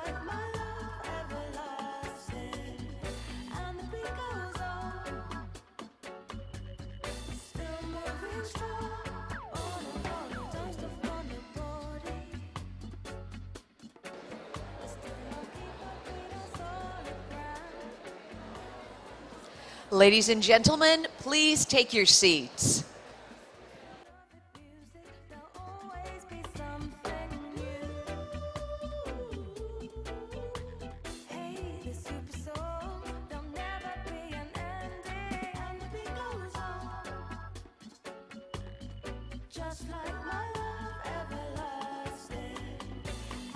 like my love everlasting, and the beat goes on, still moving strong, on and on, don't stop on your body. Still not keep our feet on solid ground. Ladies and gentlemen, please take your seats. Music, there'll always be something new. Hey, the super song, there'll never be an ending, and the beat goes on, just like my love everlasting,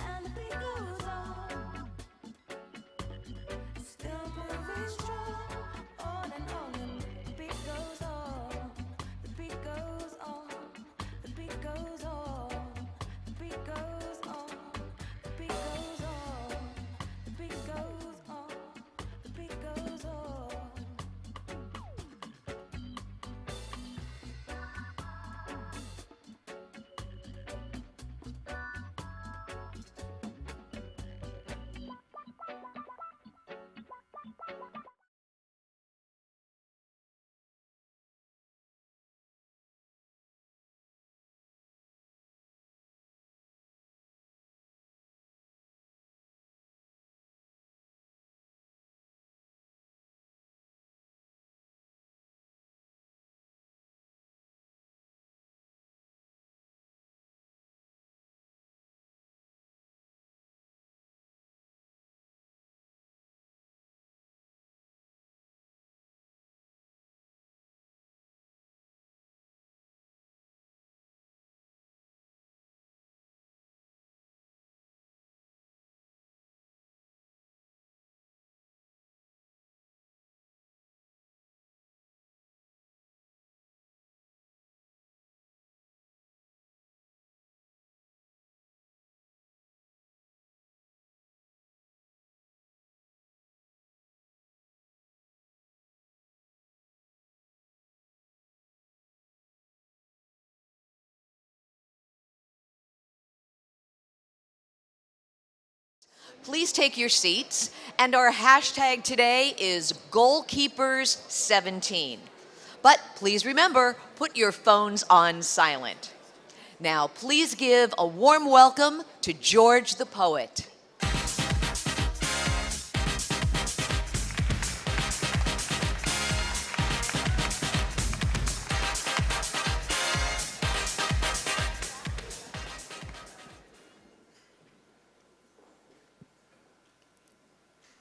and the beat goes on, still moving strong, on and the beat goes on, the beat goes on, the beat goes on, the beat goes on, the beat goes on, the beat goes on, the beat goes on. Please take your seats, and our hashtag today is Goalkeepers17. But please remember, put your phones on silent. Now, please give a warm welcome to George the Poet.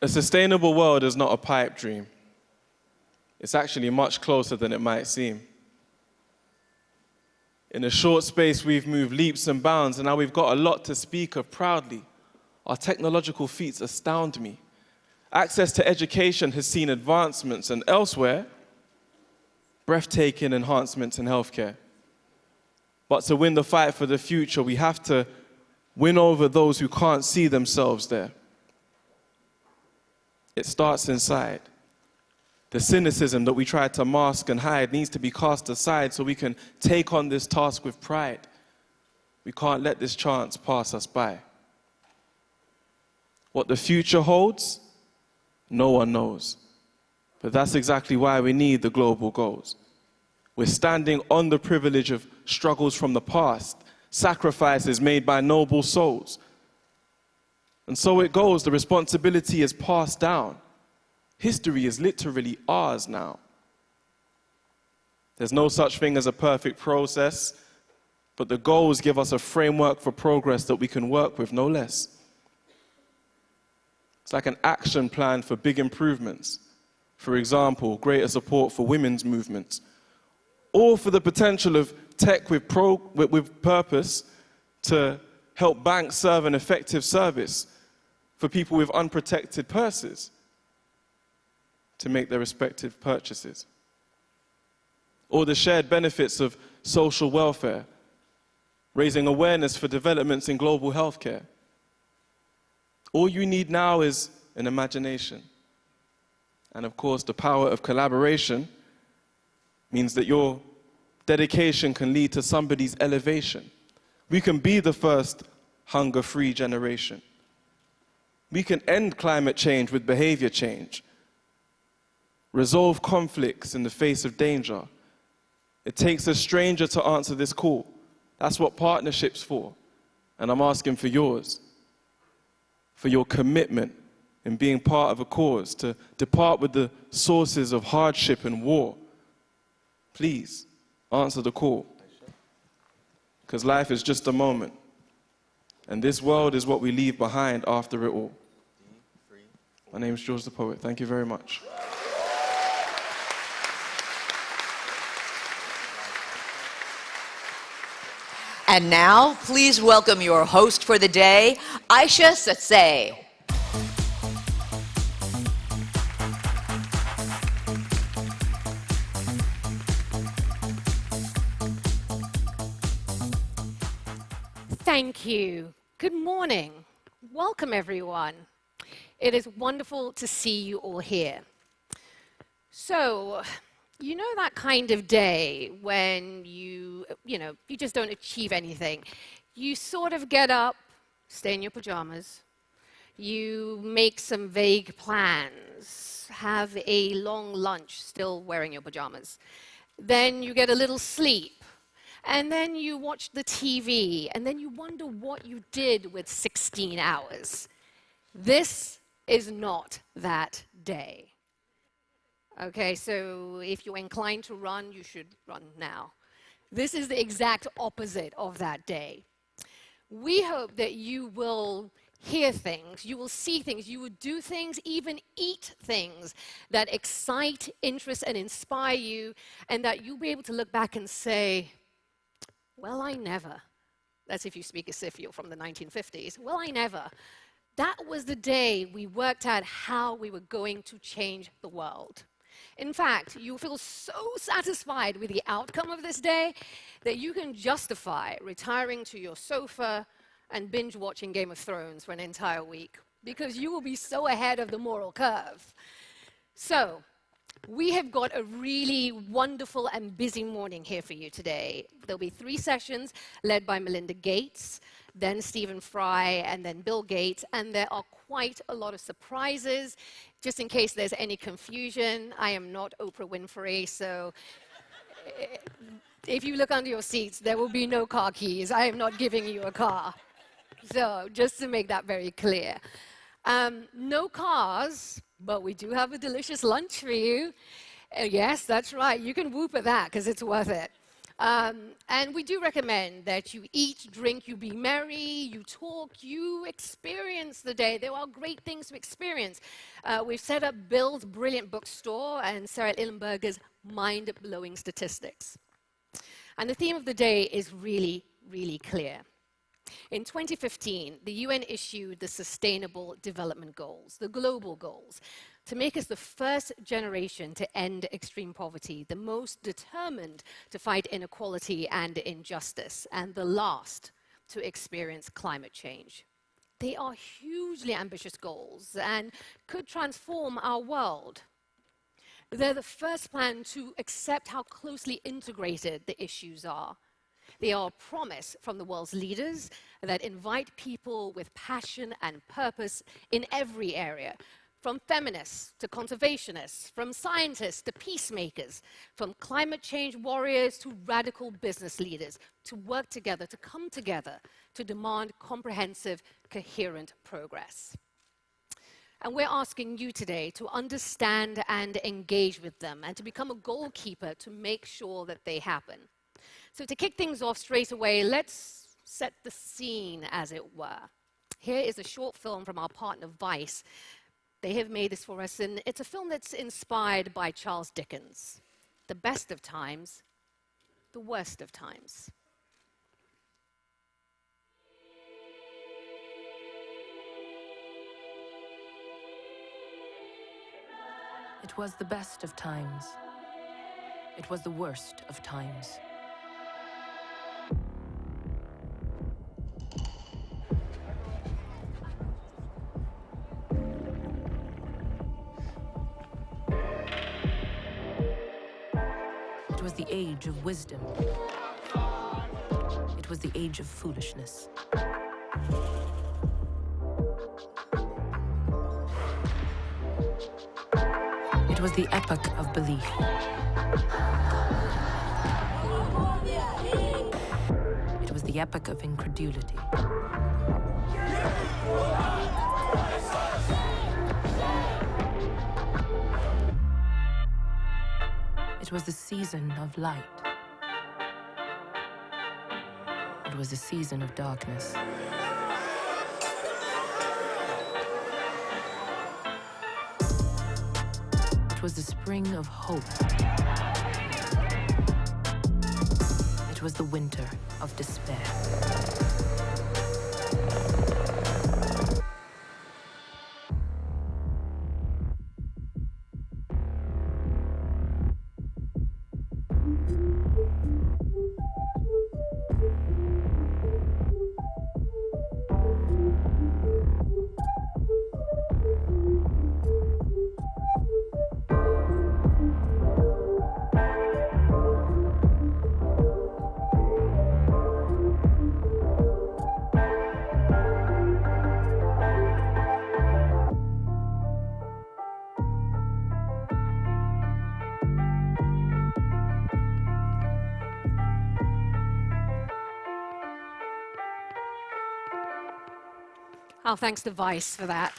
A sustainable world is not a pipe dream. It's actually much closer than it might seem. In a short space, we've moved leaps and bounds, and now we've got a lot to speak of proudly. Our technological feats astound me. Access to education has seen advancements, and elsewhere, breathtaking enhancements in healthcare. But to win the fight for the future, we have to win over those who can't see themselves there. It starts inside. The cynicism that we try to mask and hide needs to be cast aside so we can take on this task with pride. We can't let this chance pass us by. What the future holds, no one knows. But that's exactly why we need the global goals. We're standing on the privilege of struggles from the past, sacrifices made by noble souls. And so it goes, the responsibility is passed down. History is literally ours now. There's no such thing as a perfect process, but the goals give us a framework for progress that we can work with, no less. It's like an action plan for big improvements. For example, greater support for women's movements, or for the potential of tech with purpose to help banks serve an effective service for people with unprotected purses to make their respective purchases. Or the shared benefits of social welfare, raising awareness for developments in global healthcare. All you need now is an imagination. And of course, the power of collaboration means that your dedication can lead to somebody's elevation. We can be the first hunger-free generation. We can end climate change with behavior change. Resolve conflicts in the face of danger. It takes a stranger to answer this call. That's what partnership's for. And I'm asking for yours, for your commitment in being part of a cause, to depart with the sources of hardship and war. Please, answer the call. Because life is just a moment. And this world is what we leave behind after it all. My name is George the Poet. Thank you very much. And now, please welcome your host for the day, Aisha Satsay. Thank you. Good morning. Welcome, everyone. It is wonderful to see you all here. So, you know that kind of day when you just don't achieve anything. You sort of get up, stay in your pajamas, you make some vague plans, have a long lunch still wearing your pajamas. Then you get a little sleep, and then you watch the TV, and then you wonder what you did with 16 hours. This is not that day. Okay, so if you're inclined to run, you should run now. This is the exact opposite of that day. We hope that you will hear things, you will see things, you will do things, even eat things that excite, interest, and inspire you, and that you'll be able to look back and say, well, I never. That's if you speak as if you're from the 1950s. Well, I never. That was the day we worked out how we were going to change the world. In fact, you feel so satisfied with the outcome of this day that you can justify retiring to your sofa and binge watching Game of Thrones for an entire week, because you will be so ahead of the moral curve. So, we have got a really wonderful and busy morning here for you today. There'll be 3 sessions led by Melinda Gates, then Stephen Fry, and then Bill Gates, and there are quite a lot of surprises. Just in case there's any confusion, I am not Oprah Winfrey, so if you look under your seats, there will be no car keys. I am not giving you a car. So just to make that very clear. No cars, but we do have a delicious lunch for you. Yes, that's right. You can whoop at that because it's worth it. And we do recommend that you eat, drink, you be merry, you talk, you experience the day. There are great things to experience. We've set up Bill's brilliant bookstore and Sarah Illenberger's mind-blowing statistics. And the theme of the day is really, really clear. In 2015, the UN issued the Sustainable Development Goals, the global goals, to make us the first generation to end extreme poverty, the most determined to fight inequality and injustice, and the last to experience climate change. They are hugely ambitious goals and could transform our world. They're the first plan to accept how closely integrated the issues are. They are a promise from the world's leaders that invite people with passion and purpose in every area, from feminists to conservationists, from scientists to peacemakers, from climate change warriors to radical business leaders, to work together, to come together, to demand comprehensive, coherent progress. And we're asking you today to understand and engage with them and to become a goalkeeper to make sure that they happen. So to kick things off straight away, let's set the scene, as it were. Here is a short film from our partner Vice. They have made this for us, and it's a film that's inspired by Charles Dickens. The best of times, the worst of times. It was the best of times. It was the worst of times. It was the age of wisdom. It was the age of foolishness. It was the epoch of belief. It was the epoch of incredulity. It was the season of light. It was the season of darkness. It was the spring of hope. It was the winter of despair. Oh, thanks to Vice for that.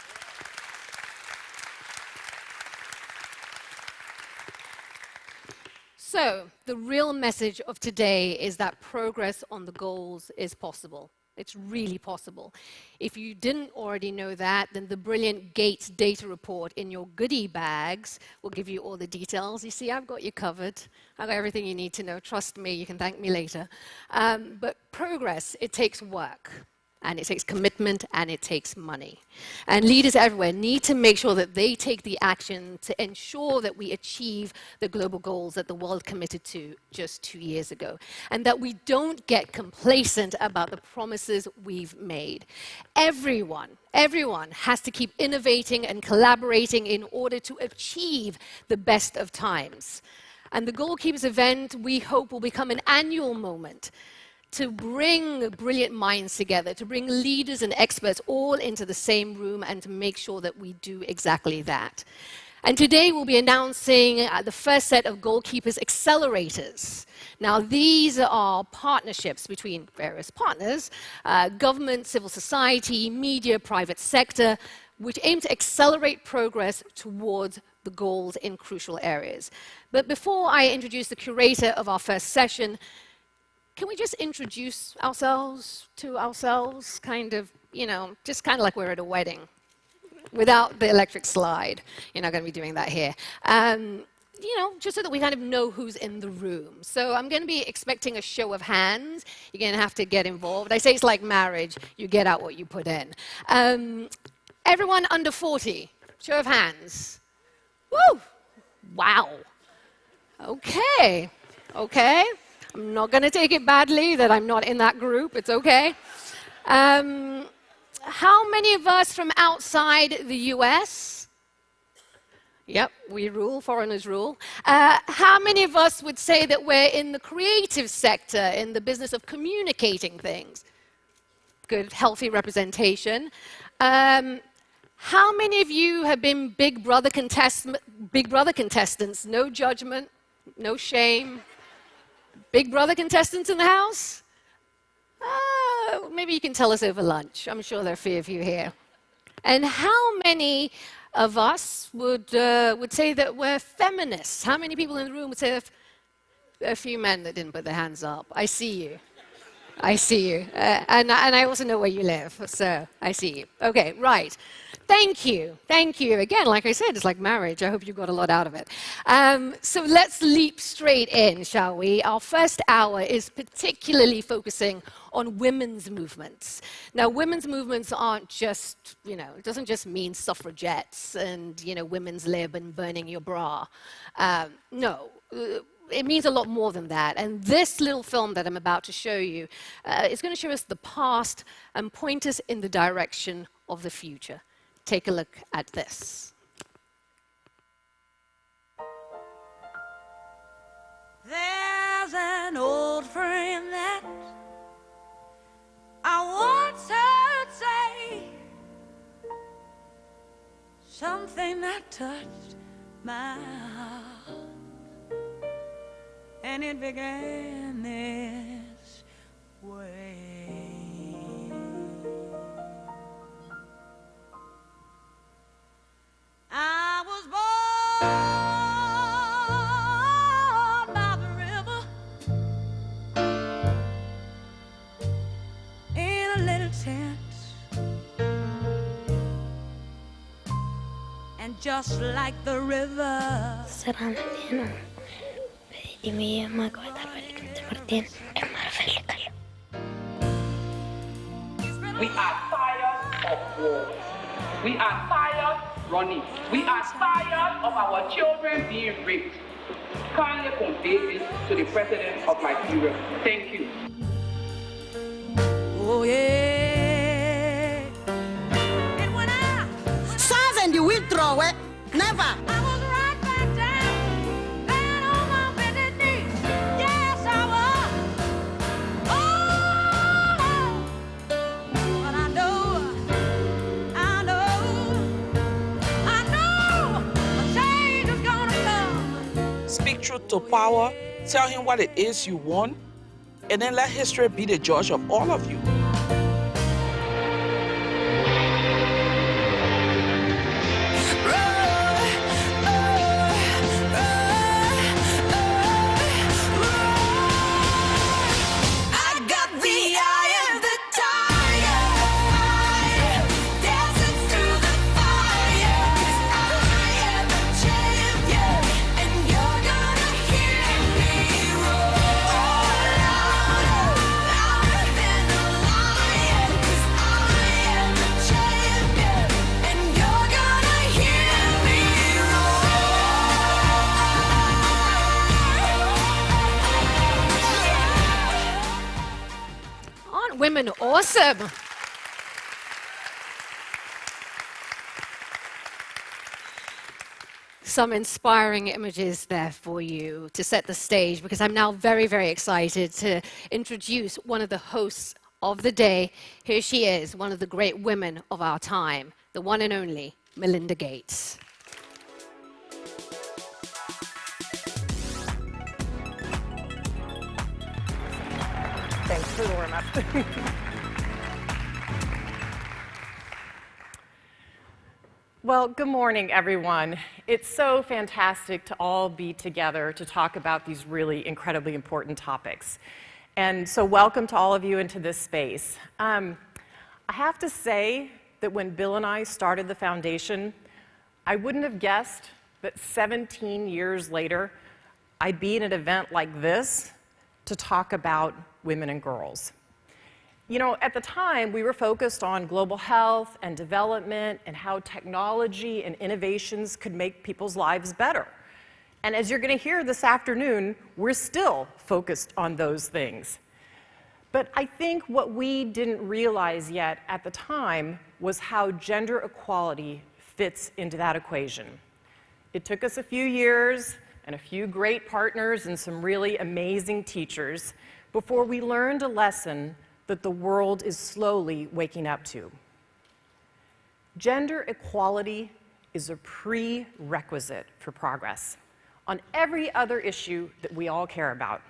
So, the real message of today is that progress on the goals is possible. It's really possible. If you didn't already know that, then the brilliant Gates data report in your goodie bags will give you all the details. You see, I've got you covered. I've got everything you need to know. Trust me, you can thank me later. But progress, it takes work. And it takes commitment, and it takes money. And leaders everywhere need to make sure that they take the action to ensure that we achieve the global goals that the world committed to just 2 years ago. And that we don't get complacent about the promises we've made. Everyone has to keep innovating and collaborating in order to achieve the best of times. And the Goalkeepers event, we hope, will become an annual moment to bring brilliant minds together, to bring leaders and experts all into the same room and to make sure that we do exactly that. And today we'll be announcing the first set of Goalkeepers accelerators. Now these are partnerships between various partners, government, civil society, media, private sector, which aim to accelerate progress towards the goals in crucial areas. But before I introduce the curator of our first session, can we just introduce ourselves to ourselves, kind of, just kind of like we're at a wedding, without the electric slide. You're not going to be doing that here. Just so that we kind of know who's in the room. So I'm going to be expecting a show of hands. You're going to have to get involved. I say it's like marriage. You get out what you put in. Everyone under 40, show of hands. Woo! Wow. Okay. I'm not going to take it badly that I'm not in that group. It's okay. How many of us from outside the US? Yep, we rule, foreigners rule. How many of us would say that we're in the creative sector, in the business of communicating things? Good, healthy representation. How many of you have been Big Brother contestants? No judgment, no shame. Big Brother contestants in the house? Maybe you can tell us over lunch. I'm sure there are a few of you here. And how many of us would say that we're feminists? How many people in the room would say there are a few men that didn't put their hands up? I see you. And I also know where you live, so I see you. Okay, right. Thank you. Again, like I said, it's like marriage. I hope you got a lot out of it. So let's leap straight in, shall we? Our first hour is particularly focusing on women's movements. Now, women's movements aren't just, it doesn't just mean suffragettes and, women's lib and burning your bra. No. It means a lot more than that. And this little film that I'm about to show you is going to show us the past and point us in the direction of the future. Take a look at this. There's an old friend that I once heard say something that touched my heart, and it began this way. I was born by the river in a little tent, and just like the river, we are tired of war. We are tired running. We are tired of our children being raped. Kindly convey this to the president of Nigeria. Thank you. oh yeah. And when I Serve you withdraw it. Never. was right back down, down on my bended knee. Yes, I was. Oh, but I know a change is gonna come. Speak truth to power, tell him what it is you want, and then let history be the judge of all of you. I got the eye of the tiger, fire, dancing through the fire. 'Cause I am the champion, and you're gonna hear me roar louder, louder than a lion. 'Cause I am the champion, and you're gonna hear me roar. Aren't women awesome? Some inspiring images there for you to set the stage, because I'm now very, very excited to introduce one of the hosts of the day. Here she is, one of the great women of our time, the one and only Melinda Gates. Thanks for the warm-up. Well, good morning, everyone. It's so fantastic to all be together to talk about these really incredibly important topics. And so welcome to all of you into this space. I have to say that when Bill and I started the foundation, I wouldn't have guessed that 17 years later, I'd be in an event like this to talk about women and girls. You know, at the time, we were focused on global health and development and how technology and innovations could make people's lives better. And as you're going to hear this afternoon, we're still focused on those things. But I think what we didn't realize yet at the time was how gender equality fits into that equation. It took us a few years and a few great partners and some really amazing teachers before we learned a lesson that the world is slowly waking up to. Gender equality is a prerequisite for progress on every other issue that we all care about.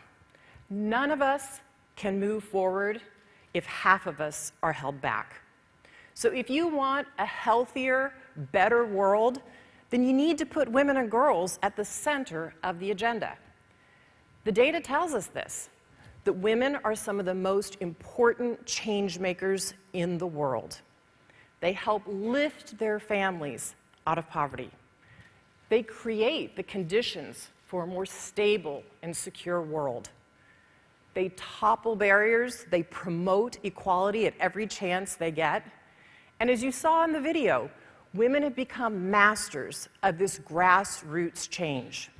None of us can move forward if half of us are held back. So if you want a healthier, better world, then you need to put women and girls at the center of the agenda. The data tells us this, that women are some of the most important change makers in the world. They help lift their families out of poverty. They create the conditions for a more stable and secure world. They topple barriers, they promote equality at every chance they get. And as you saw in the video, women have become masters of this grassroots change.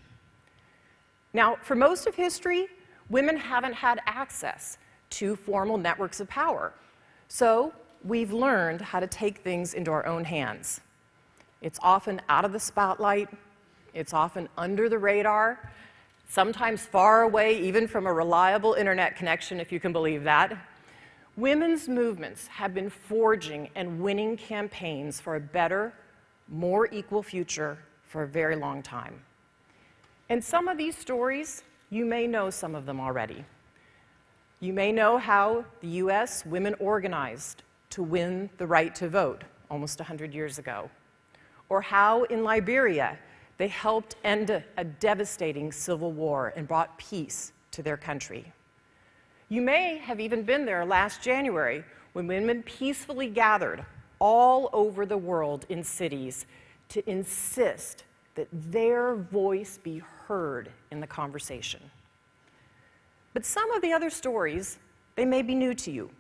Now, for most of history, women haven't had access to formal networks of power. So we've learned how to take things into our own hands. It's often out of the spotlight, it's often under the radar, sometimes far away even from a reliable internet connection, if you can believe that. Women's movements have been forging and winning campaigns for a better, more equal future for a very long time. And some of these stories, you may know some of them already. You may know how the US women organized to win the right to vote almost 100 years ago, or how in Liberia they helped end a devastating civil war and brought peace to their country. You may have even been there last January when women peacefully gathered all over the world in cities to insist that their voice be heard in the conversation. But some of the other stories, they may be new to you.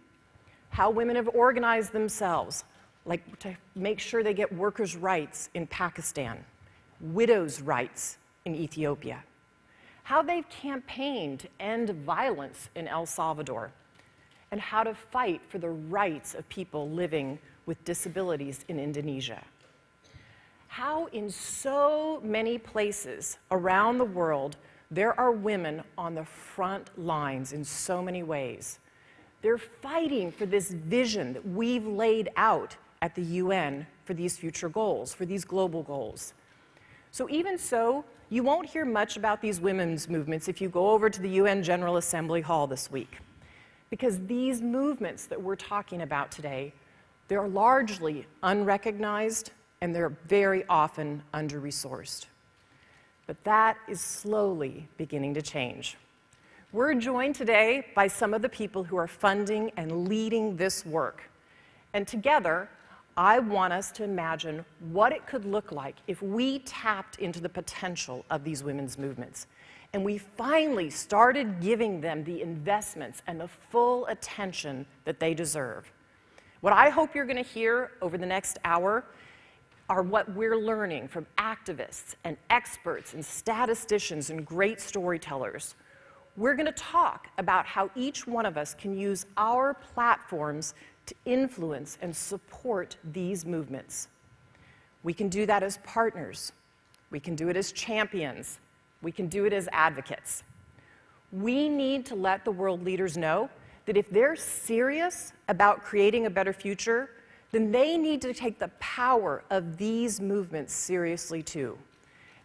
How women have organized themselves, like to make sure they get workers' rights in Pakistan, widows' rights in Ethiopia. How they've campaigned to end violence in El Salvador, and how to fight for the rights of people living with disabilities in Indonesia. How in so many places around the world there are women on the front lines in so many ways. They're fighting for this vision that we've laid out at the UN for these future goals, for these global goals. So even so, you won't hear much about these women's movements if you go over to the UN General Assembly Hall this week. Because these movements that we're talking about today, they're largely unrecognized and they're very often under-resourced. But that is slowly beginning to change. We're joined today by some of the people who are funding and leading this work. And together, I want us to imagine what it could look like if we tapped into the potential of these women's movements. And we finally started giving them the investments and the full attention that they deserve. What I hope you're going to hear over the next hour are what we're learning from activists and experts and statisticians and great storytellers. We're going to talk about how each one of us can use our platforms to influence and support these movements. We can do that as partners. We can do it as champions. We can do it as advocates. We need to let the world leaders know that if they're serious about creating a better future, then they need to take the power of these movements seriously too.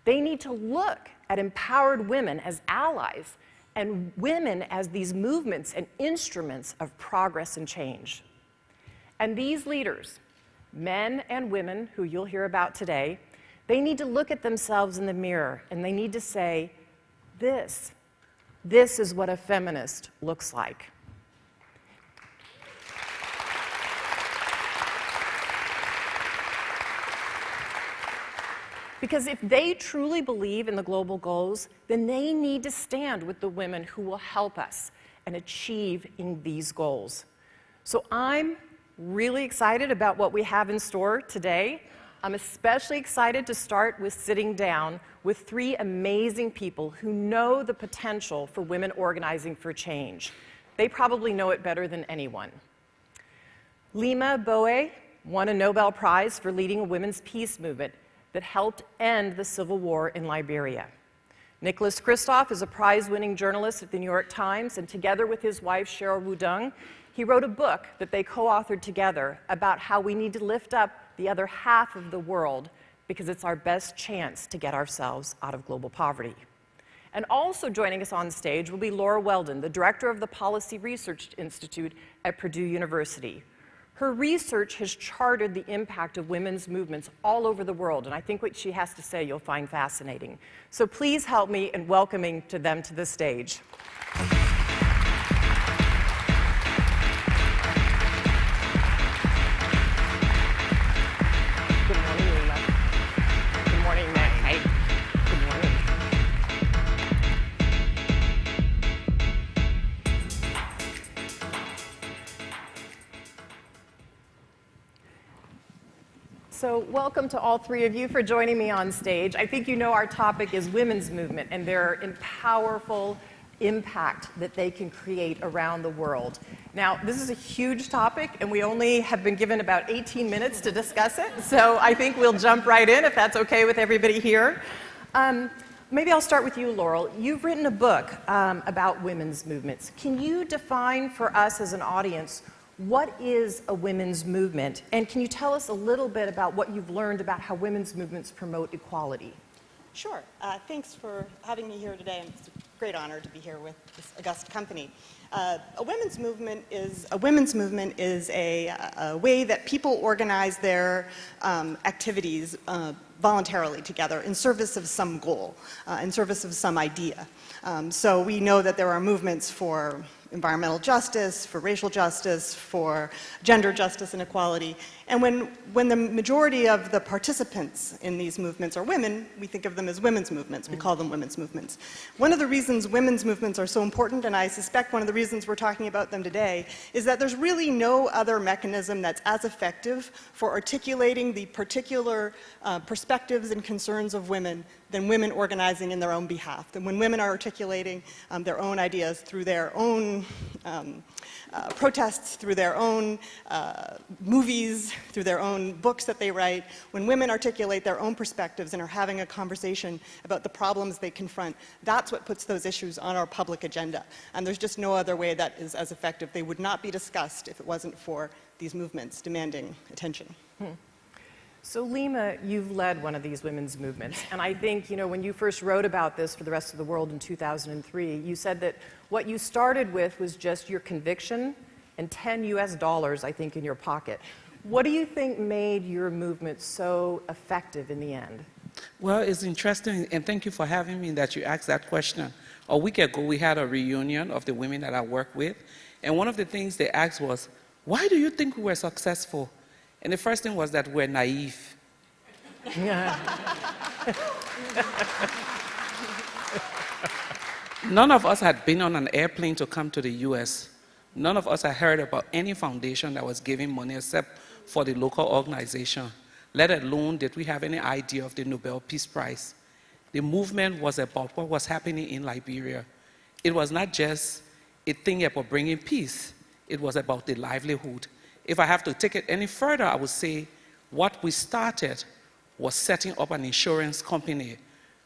They need to look at empowered women as allies and women as these movements and instruments of progress and change. And these leaders, men and women who you'll hear about today, they need to look at themselves in the mirror and they need to say, this is what a feminist looks like. Because if they truly believe in the global goals, then they need to stand with the women who will help us and achieve in these goals. So I'm really excited about what we have in store today. I'm especially excited to start with sitting down with three amazing people who know the potential for women organizing for change. They probably know it better than anyone. Lima Boe won a Nobel Prize for leading a women's peace movement that helped end the civil war in Liberia. Nicholas Kristof is a prize-winning journalist at the New York Times, and together with his wife, Cheryl Wudung, he wrote a book that they co-authored together about how we need to lift up the other half of the world because it's our best chance to get ourselves out of global poverty. And also joining us on stage will be Laura Weldon, the director of the Policy Research Institute at Purdue University. Her research has charted the impact of women's movements all over the world, and I think what she has to say you'll find fascinating. So please help me in welcoming them to the stage. Good morning, Lima. Good morning, Nick. Hi. Good morning. So welcome to all three of you for joining me on stage. I think you know our topic is women's movement and their powerful impact that they can create around the world. Now, this is a huge topic, and we only have been given about 18 minutes to discuss it, so I think we'll jump right in if that's okay with everybody here. Maybe I'll start with you, Laurel. You've written a book about women's movements. Can you define for us as an audience What is a women's movement? And can you tell us a little bit about what you've learned about how women's movements promote equality? Sure. Thanks for having me here today. It's a great honor to be here with this august company. A women's movement is a way that people organize their activities voluntarily together in service of some goal, in service of some idea. So we know that there are movements for environmental justice, for racial justice, for gender justice and equality. And when the majority of the participants in these movements are women, we think of them as women's movements. We call them women's movements. One of the reasons women's movements are so important, and I suspect one of the reasons we're talking about them today, is that there's really no other mechanism that's as effective for articulating the particular perspectives and concerns of women than women organizing in their own behalf. Than when women are articulating their own ideas through their own protests, through their own movies, through their own books that they write. When women articulate their own perspectives and are having a conversation about the problems they confront, that's what puts those issues on our public agenda. And there's just no other way that is as effective. They would not be discussed if it wasn't for these movements demanding attention. So Lima, you've led one of these women's movements, and I think, you know, when you first wrote about this for the rest of the world in 2003, you said that what you started with was just your conviction and $10 US, I think, in your pocket. What do you think made your movement so effective in the end? Well, it's interesting, and thank you for having me that you asked that question. A week ago, we had a reunion of the women that I work with, and one of the things they asked was, why do you think we were successful? And the first thing was that we're naive. None of us had been on an airplane to come to the US. None of us had heard about any foundation that was giving money except for the local organization, let alone did we have any idea of the Nobel Peace Prize. The movement was about what was happening in Liberia. It was not just a thing about bringing peace. It was about the livelihood. If I have to take it any further, I would say what we started was setting up an insurance company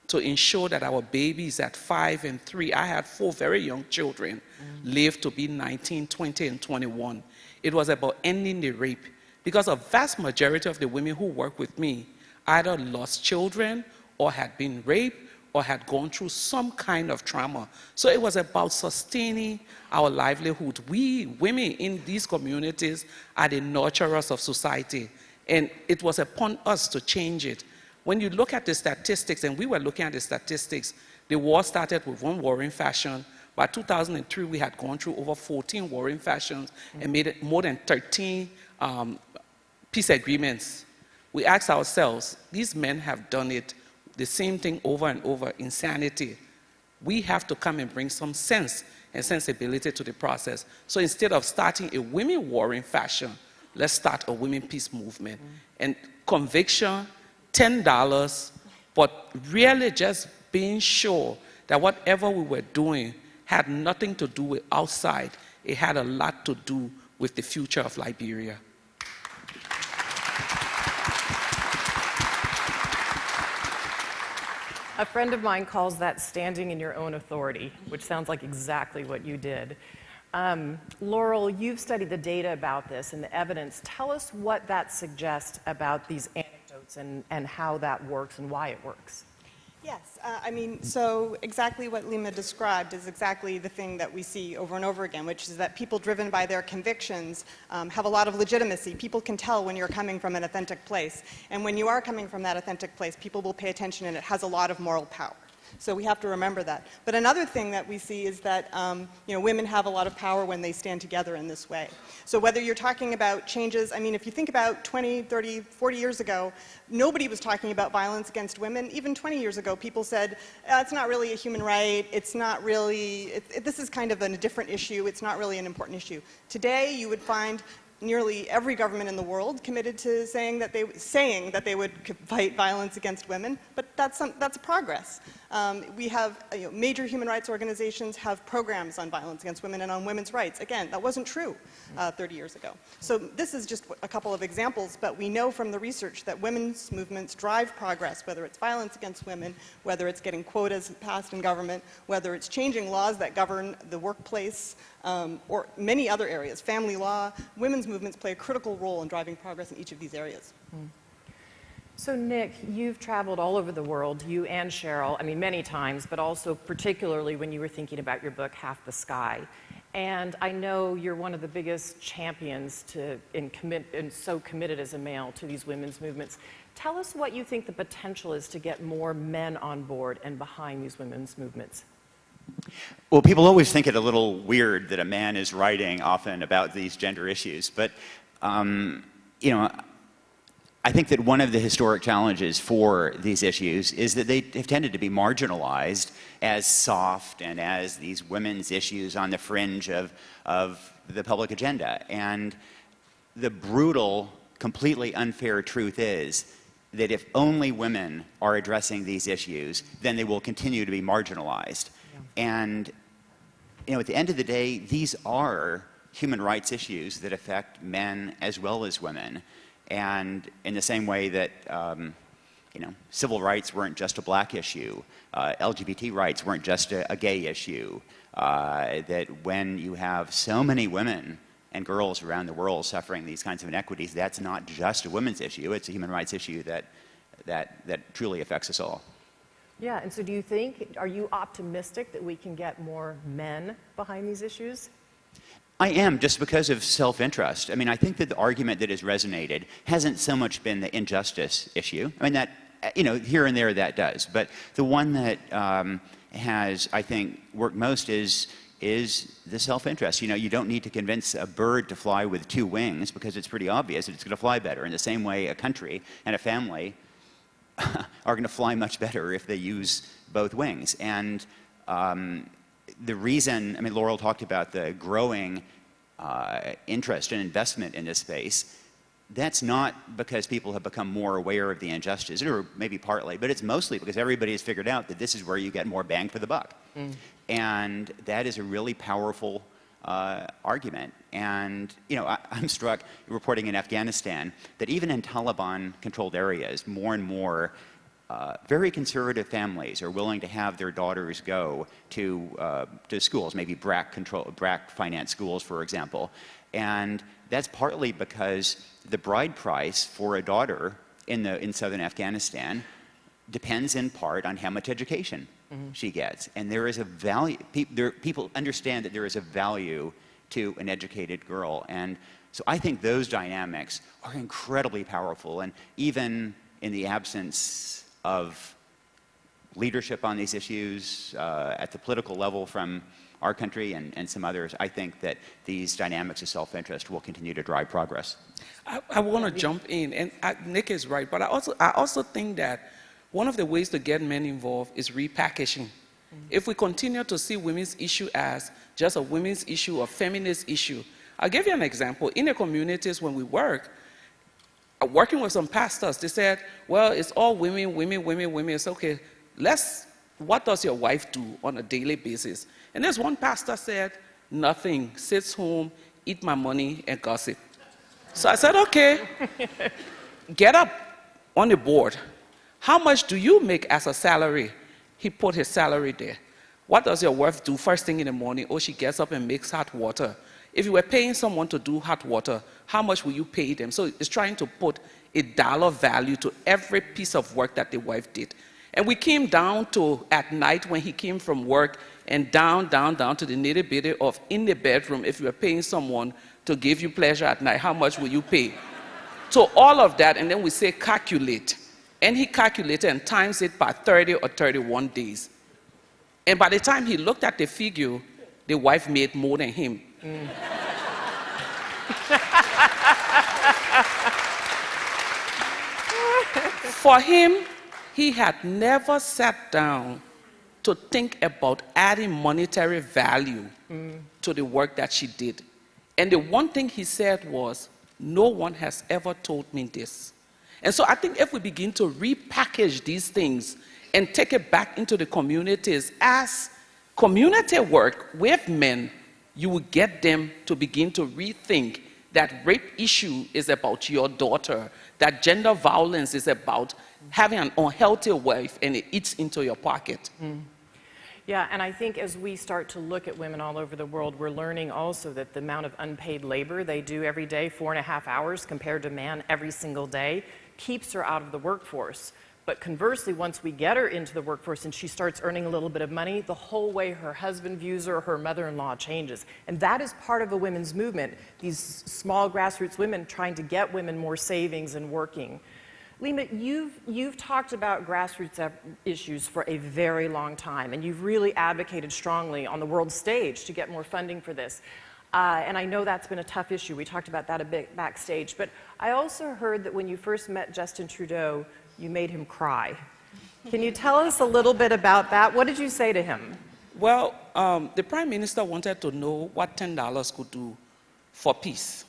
to ensure that our babies at 5 and 3, I had 4 very young children, lived to be 19, 20, and 21. It was about ending the rape, because a vast majority of the women who work with me either lost children or had been raped or had gone through some kind of trauma. So it was about sustaining our livelihood. We, women in these communities, are the nurturers of society, and it was upon us to change it. When you look at the statistics, and we were looking at the statistics, the war started with one warring faction. By 2003, we had gone through over 14 warring factions and made it more than 13 peace agreements. We asked ourselves, these men have done it, the same thing over and over, insanity. We have to come and bring some sense and sensibility to the process. So instead of starting a women warring faction, let's start a women peace movement. And conviction, $10, but really just being sure that whatever we were doing had nothing to do with outside. It had a lot to do with the future of Liberia. A friend of mine calls that standing in your own authority, which sounds like exactly what you did. Laurel, you've studied the data about this and the evidence. Tell us what that suggests about these anecdotes and how that works and why it works. Yes, I mean, so exactly what Lima described is exactly the thing that we see over and over again, which is that people driven by their convictions have a lot of legitimacy. People can tell when you're coming from an authentic place. And when you are coming from that authentic place, people will pay attention, and it has a lot of moral power. So we have to remember that. But another thing that we see is that women have a lot of power when they stand together in this way. So whether you're talking about changes, I mean, if you think about 20, 30, 40 years ago, nobody was talking about violence against women. Even 20 years ago, people said, it's not really a human right, it's not really, this is kind of a different issue, it's not really an important issue. Today, you would find nearly every government in the world committed to saying that they would fight violence against women, but that's a progress. We have major human rights organizations have programs on violence against women and on women's rights. Again, that wasn't true 30 years ago. So this is just a couple of examples, but we know from the research that women's movements drive progress, whether it's violence against women, whether it's getting quotas passed in government, whether it's changing laws that govern the workplace, or many other areas, family law. Women's movements play a critical role in driving progress in each of these areas. So Nick, you've traveled all over the world, you and Cheryl, I mean many times, but also particularly when you were thinking about your book, Half the Sky. And I know you're one of the biggest champions and so committed as a male to these women's movements. Tell us what you think the potential is to get more men on board and behind these women's movements. Well, people always think it a little weird that a man is writing often about these gender issues, but you know, I think that one of the historic challenges for these issues is that they have tended to be marginalized as soft and as these women's issues on the fringe of the public agenda. And the brutal, completely unfair truth is that if only women are addressing these issues, then they will continue to be marginalized. And at the end of the day, these are human rights issues that affect men as well as women. And in the same way that civil rights weren't just a black issue, LGBT rights weren't just a gay issue, that when you have so many women and girls around the world suffering these kinds of inequities, that's not just a women's issue, it's a human rights issue that truly affects us all. Yeah, and so are you optimistic that we can get more men behind these issues? I am, just because of self-interest. I mean, I think that the argument that has resonated hasn't so much been the injustice issue. I mean, that, here and there that does. But the one that has, I think, worked most is the self-interest. You don't need to convince a bird to fly with 2 wings because it's pretty obvious that it's going to fly better. In the same way, a country and a family are going to fly much better if they use both wings. And the reason, Laurel talked about the growing interest and investment in this space. That's not because people have become more aware of the injustice, or maybe partly, but it's mostly because everybody has figured out that this is where you get more bang for the buck. And that is a really powerful argument. And I'm struck reporting in Afghanistan that even in Taliban-controlled areas, more and more very conservative families are willing to have their daughters go to schools, maybe BRAC finance schools, for example. And that's partly because the bride price for a daughter in southern Afghanistan depends in part on how much education she gets. And there is a value, people understand that there is a value to an educated girl. And so I think those dynamics are incredibly powerful. And even in the absence of leadership on these issues at the political level from our country and some others, I think that these dynamics of self-interest will continue to drive progress. I want to jump in, and Nick is right, but I also think that one of the ways to get men involved is repackaging. If we continue to see women's issue as just a women's issue or feminist issue, I'll give you an example. In the communities when we work, working with some pastors, they said, well, it's all women, women, women, women. It's okay, what does your wife do on a daily basis? And there's one pastor said, nothing, sits home, eat my money, and gossip. So I said, okay, get up on the board. How much do you make as a salary? He put his salary there. What does your wife do first thing in the morning? Oh, she gets up and makes hot water. If you were paying someone to do hot water, how much will you pay them? So it's trying to put a dollar value to every piece of work that the wife did. And we came down to, at night when he came from work, and down to the nitty-bitty of in the bedroom, if you were paying someone to give you pleasure at night, how much will you pay? So all of that, and then we say calculate. And he calculated and times it by 30 or 31 days. And by the time he looked at the figure, the wife made more than him. For him, he had never sat down to think about adding monetary value to the work that she did. And the one thing he said was, no one has ever told me this. And so I think if we begin to repackage these things and take it back into the communities as community work with men, you will get them to begin to rethink that rape issue is about your daughter, that gender violence is about having an unhealthy wife and it eats into your pocket. Yeah, and I think as we start to look at women all over the world, we're learning also that the amount of unpaid labor they do every day, 4.5 hours compared to man every single day, keeps her out of the workforce. But conversely, once we get her into the workforce and she starts earning a little bit of money, the whole way her husband views her, her mother-in-law changes. And that is part of a women's movement, these small grassroots women trying to get women more savings and working. Lima, you've talked about grassroots issues for a very long time, and you've really advocated strongly on the world stage to get more funding for this. And I know that's been a tough issue. We talked about that a bit backstage. But I also heard that when you first met Justin Trudeau, you made him cry. Can you tell us a little bit about that? What did you say to him? Well, the Prime Minister wanted to know what $10 could do for peace.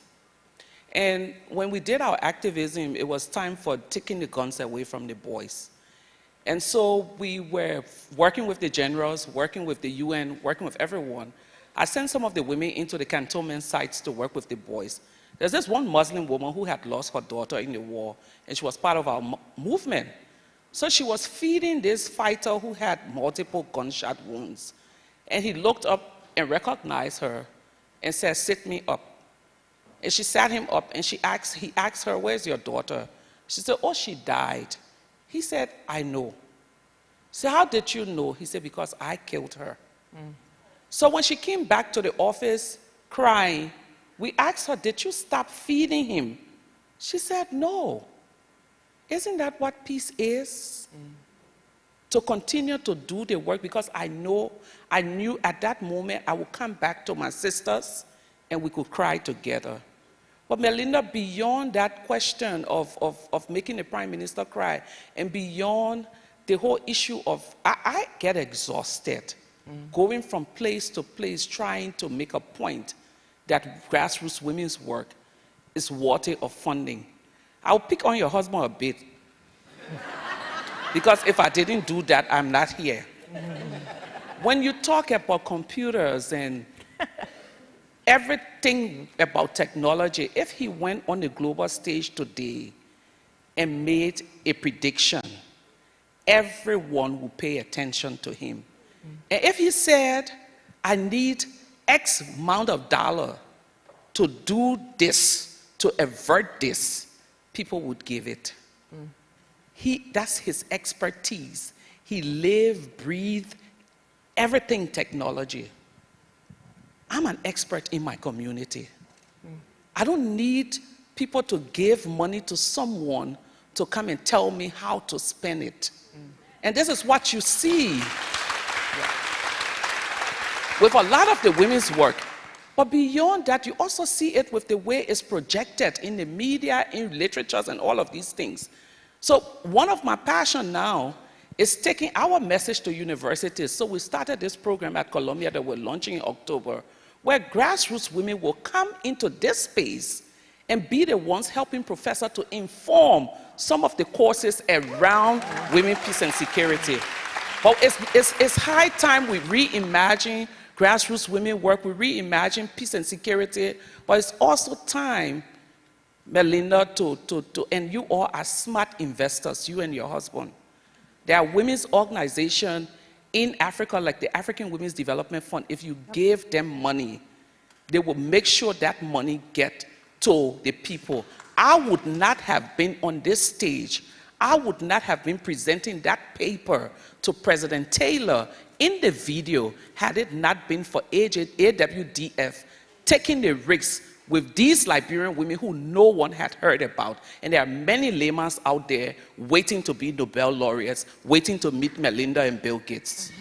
And when we did our activism, it was time for taking the guns away from the boys. And so we were working with the generals, working with the UN, working with everyone. I sent some of the women into the cantonment sites to work with the boys. There's this one Muslim woman who had lost her daughter in the war, and she was part of our movement. So she was feeding this fighter who had multiple gunshot wounds. And he looked up and recognized her and said, "Sit me up." And she sat him up, and he asked her, "Where's your daughter?" She said, "Oh, she died." He said, "I know." So how did you know? He said, "Because I killed her." So when she came back to the office crying, we asked her, "Did you stop feeding him?" She said, "No." Isn't that what peace is? To continue to do the work, because I knew at that moment I would come back to my sisters and we could cry together. But Melinda, beyond that question of making the Prime Minister cry, and beyond the whole issue of, I get exhausted going from place to place trying to make a point that grassroots women's work is worthy of funding. I'll pick on your husband a bit. Because if I didn't do that, I'm not here. When you talk about computers and everything about technology, if he went on the global stage today and made a prediction, everyone will pay attention to him. And if he said, "I need X amount of dollar to do this, to avert this," people would give it. That's his expertise. He lived, breathed, everything technology. I'm an expert in my community. I don't need people to give money to someone to come and tell me how to spend it. And this is what you see with a lot of the women's work. But beyond that, you also see it with the way it's projected in the media, in literatures, and all of these things. So one of my passions now is taking our message to universities. So we started this program at Columbia that we're launching in October, where grassroots women will come into this space and be the ones helping professors to inform some of the courses around women, peace, and security. But it's high time we reimagine grassroots women work, we reimagine peace and security, but it's also time, Melinda, and you all are smart investors, you and your husband. There are women's organizations in Africa, like the African Women's Development Fund. If you give them money, they will make sure that money gets to the people. I would not have been on this stage. I would not have been presenting that paper to President Taylor in the video had it not been for AWDF taking the risks with these Liberian women who no one had heard about. And there are many laymen out there waiting to be Nobel laureates, waiting to meet Melinda and Bill Gates.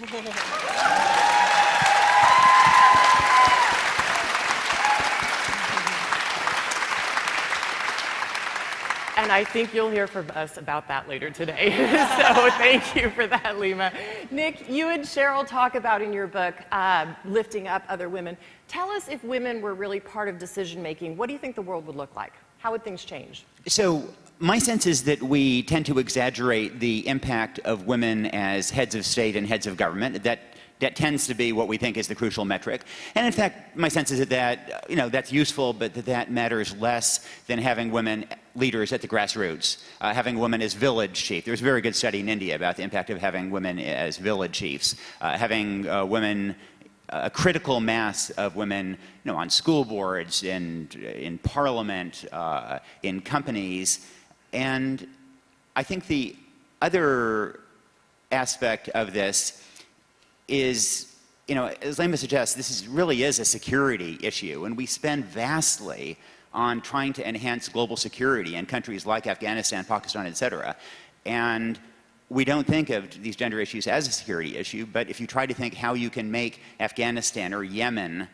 And I think you'll hear from us about that later today. So thank you for that, Lima. Nick, you and Cheryl talk about in your book, lifting up other women. Tell us, if women were really part of decision making, what do you think the world would look like? How would things change? So my sense is that we tend to exaggerate the impact of women as heads of state and heads of government. That tends to be what we think is the crucial metric. And in fact, my sense is that that's useful, but that matters less than having women leaders at the grassroots, having women as village chiefs. There's a very good study in India about the impact of having women as village chiefs, having women, a critical mass of women on school boards, in parliament, in companies. And I think the other aspect of this is, as Lema suggests, this really is a security issue, and we spend vastly on trying to enhance global security in countries like Afghanistan, Pakistan, etc. And we don't think of these gender issues as a security issue, but if you try to think how you can make Afghanistan or Yemen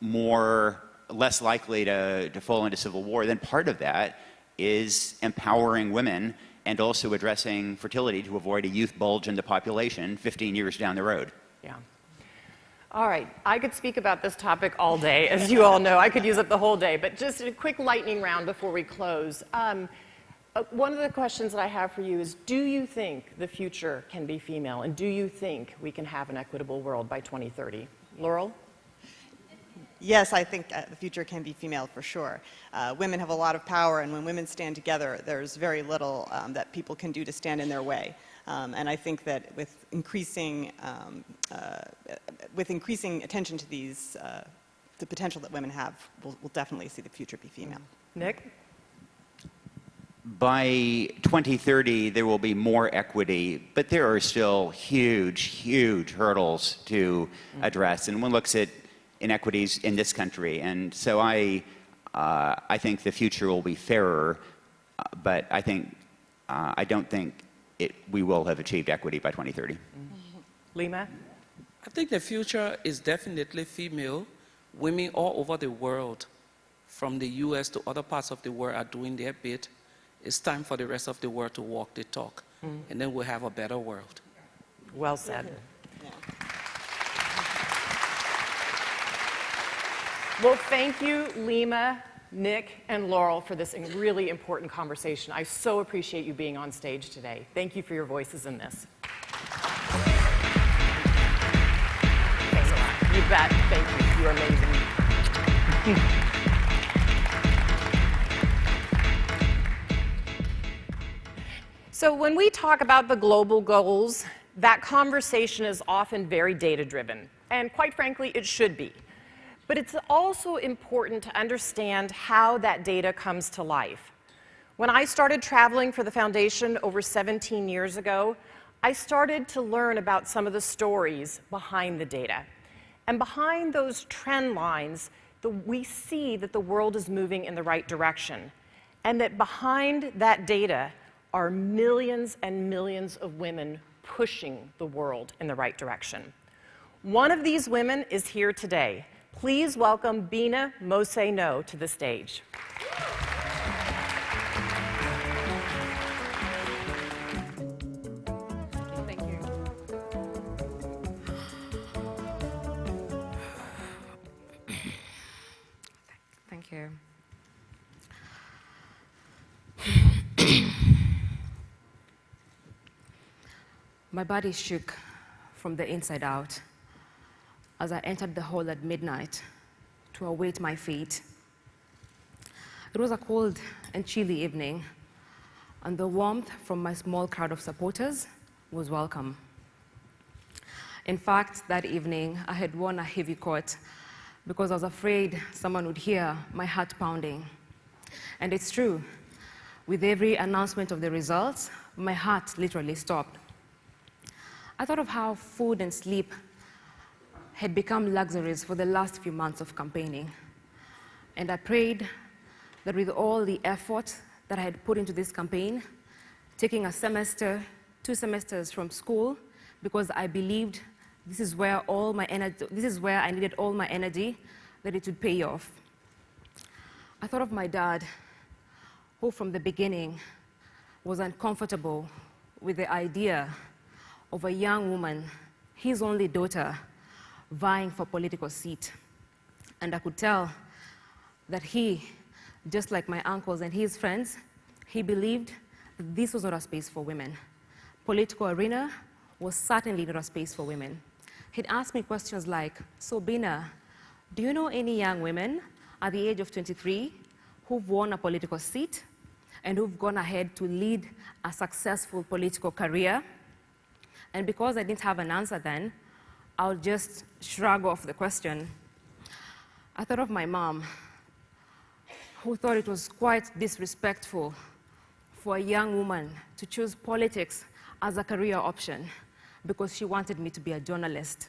less likely to fall into civil war, then part of that is empowering women and also addressing fertility to avoid a youth bulge in the population 15 years down the road. Yeah. All right, I could speak about this topic all day, as you all know. I could use up the whole day, but just a quick lightning round before we close. One of the questions that I have for you is, do you think the future can be female, and do you think we can have an equitable world by 2030? Laurel? Yes, I think the future can be female for sure. Women have a lot of power, and when women stand together, there's very little that people can do to stand in their way. And I think that with increasing attention to the potential that women have, we'll definitely see the future be female. Nick? By 2030, there will be more equity, but there are still huge, huge hurdles to address. And one looks at inequities in this country, and so I think the future will be fairer, but I don't think we will have achieved equity by 2030. Lema? I think the future is definitely female. Women all over the world, from the US to other parts of the world, are doing their bit. It's time for the rest of the world to walk the talk, and then we'll have a better world. Well said. Yeah. Well, thank you, Lema, Nick, and Laurel, for this really important conversation. I so appreciate you being on stage today. Thank you for your voices in this. Thanks a lot. You bet. Thank you. You're amazing. So when we talk about the global goals, that conversation is often very data-driven. And quite frankly, it should be. But it's also important to understand how that data comes to life. When I started traveling for the foundation over 17 years ago, I started to learn about some of the stories behind the data. And behind those trend lines, we see that the world is moving in the right direction. And that behind that data are millions and millions of women pushing the world in the right direction. One of these women is here today. Please welcome Bina Maseno to the stage. Thank you. Thank you. My body shook from the inside out as I entered the hall at midnight to await my fate. It was a cold and chilly evening, and the warmth from my small crowd of supporters was welcome. In fact, that evening, I had worn a heavy coat because I was afraid someone would hear my heart pounding. And it's true, with every announcement of the results, my heart literally stopped. I thought of how food and sleep had become luxuries for the last few months of campaigning. And I prayed that with all the effort that I had put into this campaign, taking a semester, 2 semesters from school, because I believed this is where I needed all my energy, that it would pay off. I thought of my dad, who from the beginning was uncomfortable with the idea of a young woman, his only daughter, vying for political seat. And I could tell that he, just like my uncles and his friends, he believed that this was not a space for women. Political arena was certainly not a space for women. He'd ask me questions like, so Bina, do you know any young women at the age of 23 who've won a political seat and who've gone ahead to lead a successful political career? And because I didn't have an answer then, I'll just shrug off the question. I thought of my mom, who thought it was quite disrespectful for a young woman to choose politics as a career option because she wanted me to be a journalist.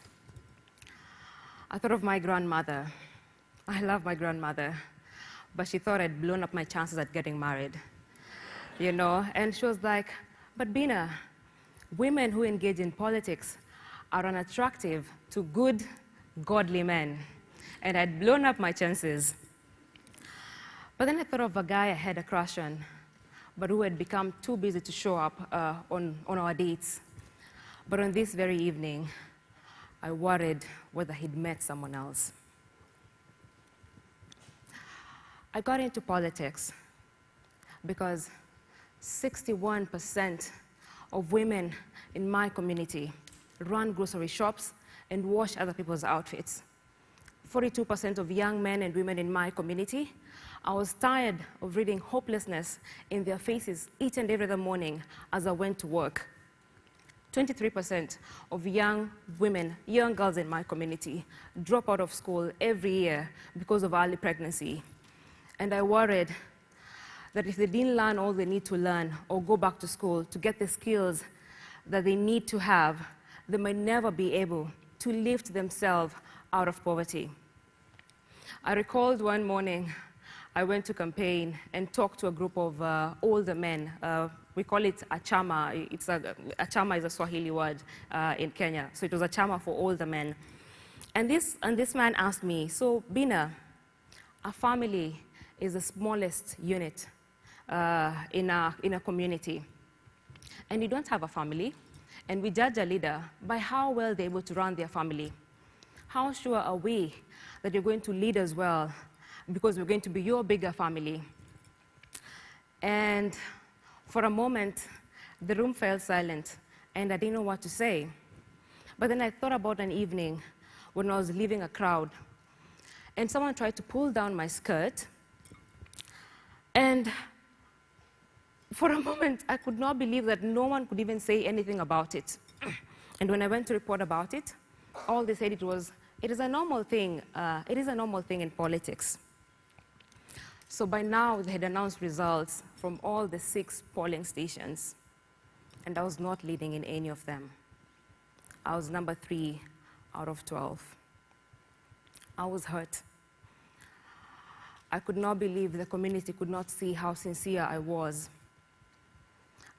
I thought of my grandmother. I love my grandmother, but she thought I'd blown up my chances at getting married, you know? And she was like, but Bina, women who engage in politics are unattractive to good, godly men. And I'd blown up my chances. But then I thought of a guy I had a crush on, but who had become too busy to show up on our dates. But on this very evening, I worried whether he'd met someone else. I got into politics because 61% of women in my community run grocery shops and wash other people's outfits. 42% of young men and women in my community, I was tired of reading hopelessness in their faces each and every other morning as I went to work. 23% of young women, young girls in my community, drop out of school every year because of early pregnancy. And I worried that if they didn't learn all they need to learn or go back to school to get the skills that they need to have, they might never be able to lift themselves out of poverty. I recalled one morning I went to campaign and talked to a group of older men. We call it a chama. A chama is a Swahili word in Kenya. So it was a chama for older men. And this man asked me, so Bina, a family is the smallest unit in a community. And you don't have a family. And we judge a leader by how well they're able to run their family. How sure are we that you're going to lead as well because we're going to be your bigger family? And for a moment, the room fell silent, and I didn't know what to say. But then I thought about an evening when I was leaving a crowd, and someone tried to pull down my skirt, and for a moment, I could not believe that no one could even say anything about it. And when I went to report about it, all they said it is a normal thing. It is a normal thing in politics. So by now, they had announced results from all the 6 polling stations, and I was not leading in any of them. I was number 3 out of 12. I was hurt. I could not believe the community could not see how sincere I was.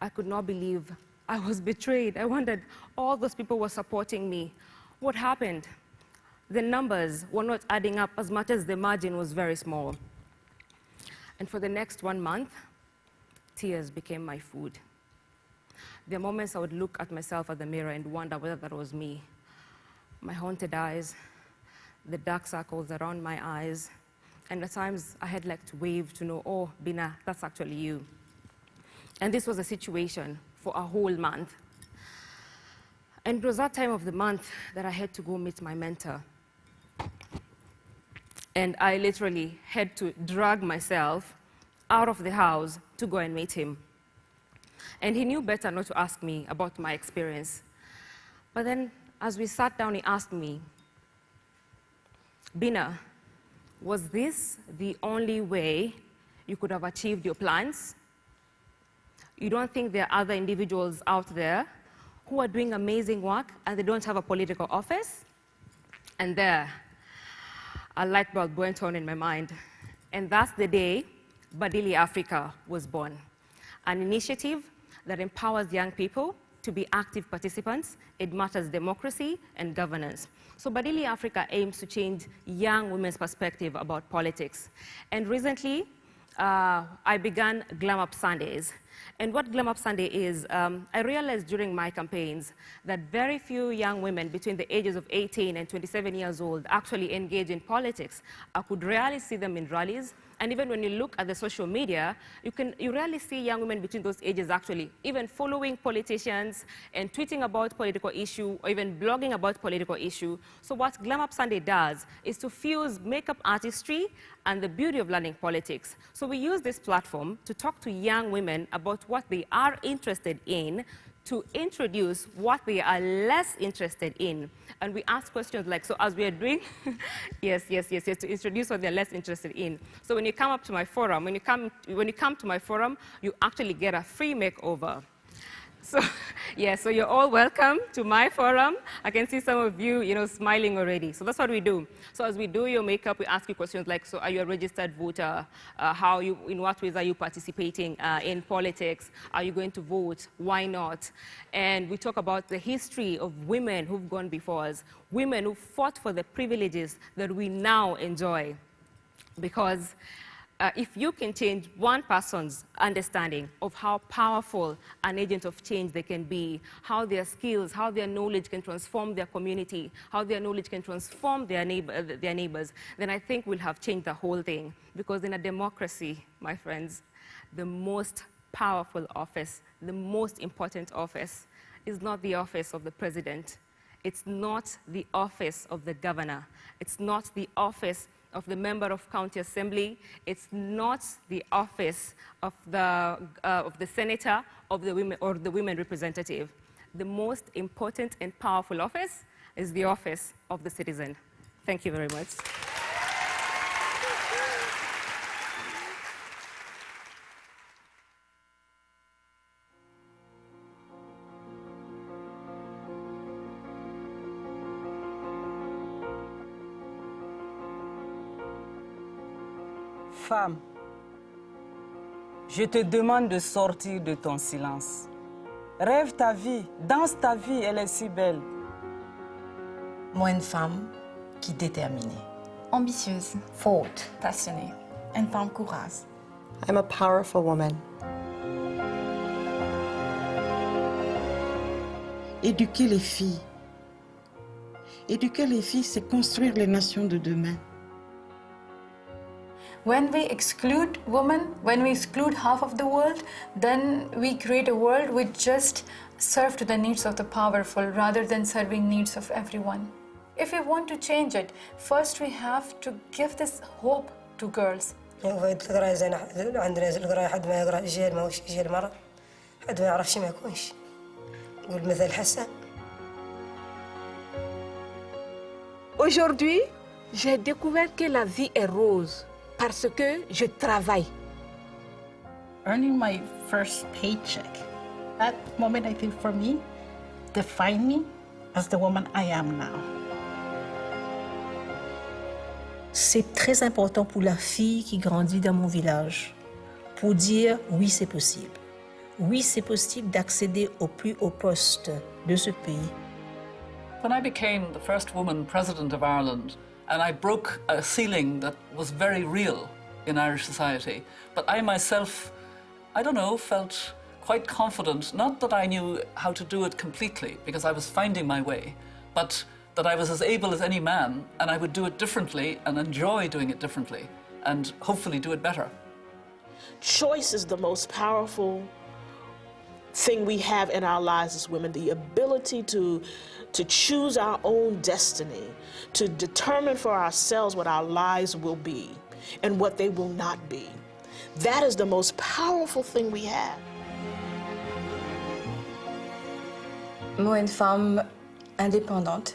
I could not believe I was betrayed. I wondered, all those people were supporting me. What happened? The numbers were not adding up as much as the margin was very small. And for the next 1 month, tears became my food. There are moments I would look at myself at the mirror and wonder whether that was me. My haunted eyes, the dark circles around my eyes, and at times I had like to wave to know, oh, Bina, that's actually you. And this was a situation for a whole month. And it was that time of the month that I had to go meet my mentor. And I literally had to drag myself out of the house to go and meet him. And he knew better not to ask me about my experience. But then, as we sat down, he asked me, Bina, was this the only way you could have achieved your plans? You don't think there are other individuals out there who are doing amazing work and they don't have a political office? And there, a light bulb went on in my mind. And that's the day Badili Africa was born, an initiative that empowers young people to be active participants in matters democracy and governance. So Badili Africa aims to change young women's perspective about politics. And recently, I began Glam Up Sundays. And what Glam Up Sunday is, I realized during my campaigns that very few young women between the ages of 18 and 27 years old actually engage in politics. I could rarely see them in rallies. And even when you look at the social media, you rarely see young women between those ages actually even following politicians and tweeting about political issue or even blogging about political issue. So what Glam Up Sunday does is to fuse makeup artistry and the beauty of learning politics. So we use this platform to talk to young women about what they are interested in, to introduce what they are less interested in. And we ask questions like, so as we are doing, yes, to introduce what they're less interested in. So when you come up to my forum, when you come to my forum, you actually get a free makeover. So, yeah, so you're all welcome to my forum. I can see some of you, smiling already. So that's what we do. So as we do your makeup, we ask you questions like, so are you a registered voter? In what ways are you participating in politics? Are you going to vote? Why not? And we talk about the history of women who've gone before us, women who fought for the privileges that we now enjoy. Because if you can change one person's understanding of how powerful an agent of change they can be, how their skills, how their knowledge can transform their community, how their knowledge can transform their neighbors, then I think we'll have changed the whole thing. Because in a democracy, my friends, the most powerful office, the most important office is not the office of the president. It's not the office of the governor. It's not the office of the member of county assembly. It's not the office of the senator of the women or the women representative. The most important and powerful office is the office of the citizen. Thank you very much. Femme, je te demande de sortir de ton silence. Rêve ta vie, danse ta vie, elle est si belle. Moi, une femme qui est déterminée. Ambitieuse. Forte. Passionnée. Une femme courageuse. I'm a powerful woman. Éduquer les filles. Éduquer les filles, c'est construire les nations de demain. When we exclude women, when we exclude half of the world, then we create a world which just serves to the needs of the powerful rather than serving needs of everyone. If we want to change it, first we have to give this hope to girls. Aujourd'hui, j'ai découvert que la vie est rose. Parce que je travaille. Earning my first paycheck, that moment, I think, for me, defined me as the woman I am now. C'est très important pour la fille qui grandit dans mon village, pour dire oui, c'est possible. Oui, c'est possible d'accéder au plus haut poste de ce pays. When I became the first woman president of Ireland, and I broke a ceiling that was very real in Irish society. But I myself, I don't know, felt quite confident, not that I knew how to do it completely, because I was finding my way, but that I was as able as any man, and I would do it differently and enjoy doing it differently, and hopefully do it better. Choice is the most powerful thing we have in our lives as women, the ability to choose our own destiny, to determine for ourselves what our lives will be and what they will not be. That is the most powerful thing we have. Moi, une femme indépendante.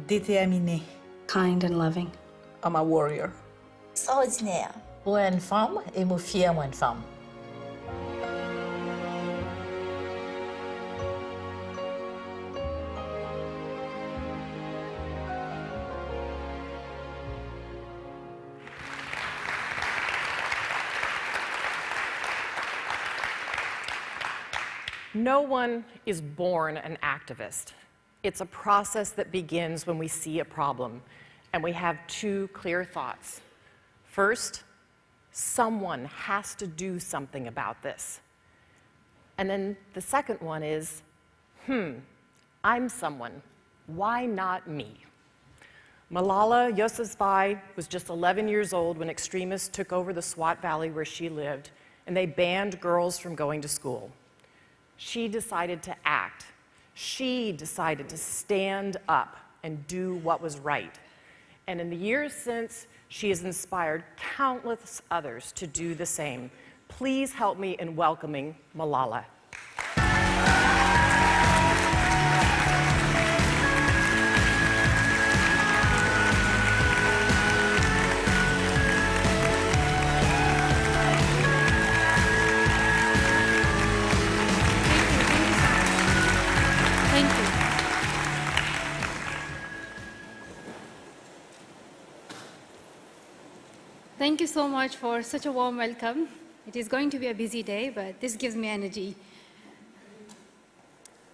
Déterminée. Kind and loving. I'm a warrior. Extraordinaire. Moi, une femme, et moi, fière, moi, une femme. No one is born an activist. It's a process that begins when we see a problem and we have two clear thoughts. First, someone has to do something about this. And then the second one is, I'm someone. Why not me? Malala Yousafzai was just 11 years old when extremists took over the Swat Valley where she lived, and they banned girls from going to school. She decided to act. She decided to stand up and do what was right. And in the years since, she has inspired countless others to do the same. Please help me in welcoming Malala. Thank you. Thank you so much for such a warm welcome. It is going to be a busy day, but this gives me energy.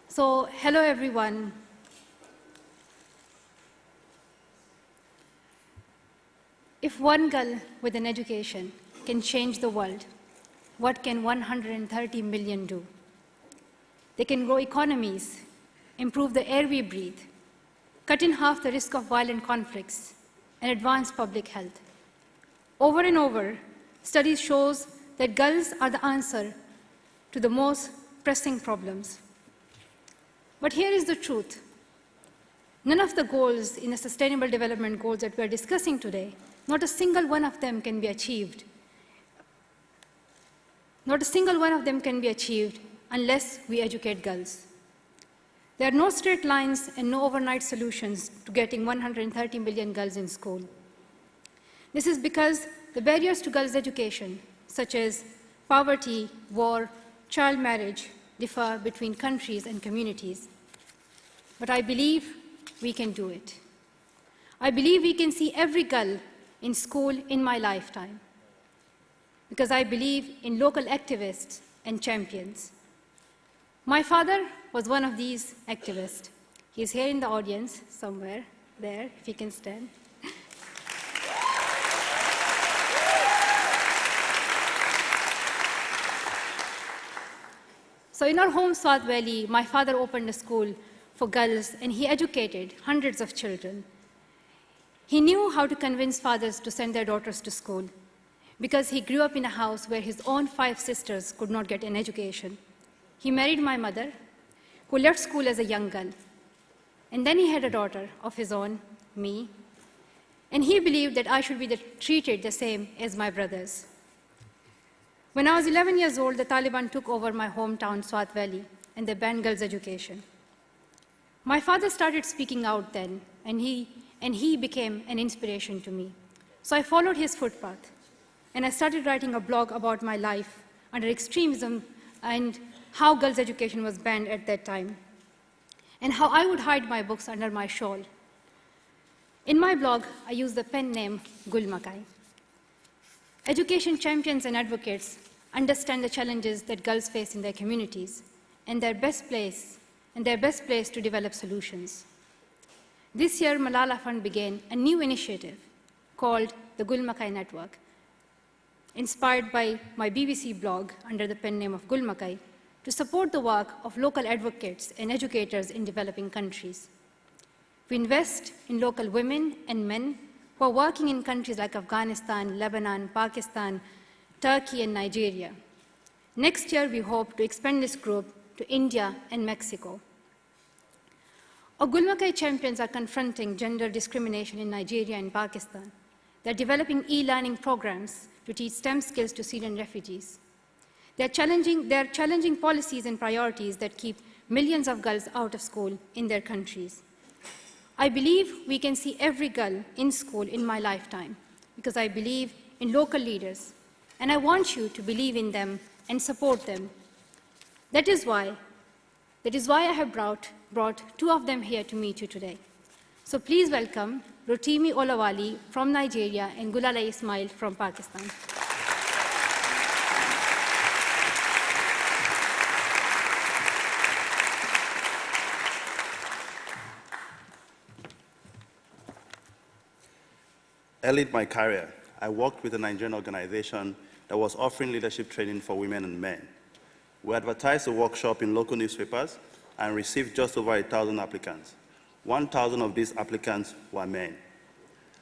So, hello everyone. If one girl with an education can change the world, what can 130 million do? They can grow economies, improve the air we breathe, cut in half the risk of violent conflicts, and advance public health. Over and over, studies show that girls are the answer to the most pressing problems. But here is the truth. None of the goals in the Sustainable Development Goals that we are discussing today, not a single one of them can be achieved. Not a single one of them can be achieved unless we educate girls. There are no straight lines and no overnight solutions to getting 130 million girls in school. This is because the barriers to girls' education, such as poverty, war, child marriage, differ between countries and communities. But I believe we can do it. I believe we can see every girl in school in my lifetime, because I believe in local activists and champions. My father was one of these activists. He's here in the audience somewhere, there, if he can stand. So in our home, Swat Valley, my father opened a school for girls, and he educated hundreds of children. He knew how to convince fathers to send their daughters to school, because he grew up in a house where his own 5 sisters could not get an education. He married my mother, who left school as a young girl. And then he had a daughter of his own, me. And he believed that I should be treated the same as my brothers. When I was 11 years old, the Taliban took over my hometown, Swat Valley, and they banned girls' education. My father started speaking out then, and he became an inspiration to me. So I followed his footpath, and I started writing a blog about my life under extremism and how girls' education was banned at that time, and how I would hide my books under my shawl. In my blog, I used the pen name Gulmakai. Education champions and advocates understand the challenges that girls face in their communities and their best place to develop solutions. This year, Malala Fund began a new initiative called the Gulmakai Network, inspired by my BBC blog under the pen name of Gulmakai, to support the work of local advocates and educators in developing countries. We invest in local women and men who are working in countries like Afghanistan, Lebanon, Pakistan, Turkey, and Nigeria. Next year, we hope to expand this group to India and Mexico. Our Gulmakai champions are confronting gender discrimination in Nigeria and Pakistan. They're developing e-learning programs to teach STEM skills to Syrian refugees. They're challenging policies and priorities that keep millions of girls out of school in their countries. I believe we can see every girl in school in my lifetime, because I believe in local leaders, and I want you to believe in them and support them. That is why I have brought 2 of them here to meet you today. So please welcome Rotimi Olawale from Nigeria and Gulala Ismail from Pakistan. Early in my career, I worked with a Nigerian organization that was offering leadership training for women and men. We advertised the workshop in local newspapers and received just over 1,000 applicants. 1,000 of these applicants were men.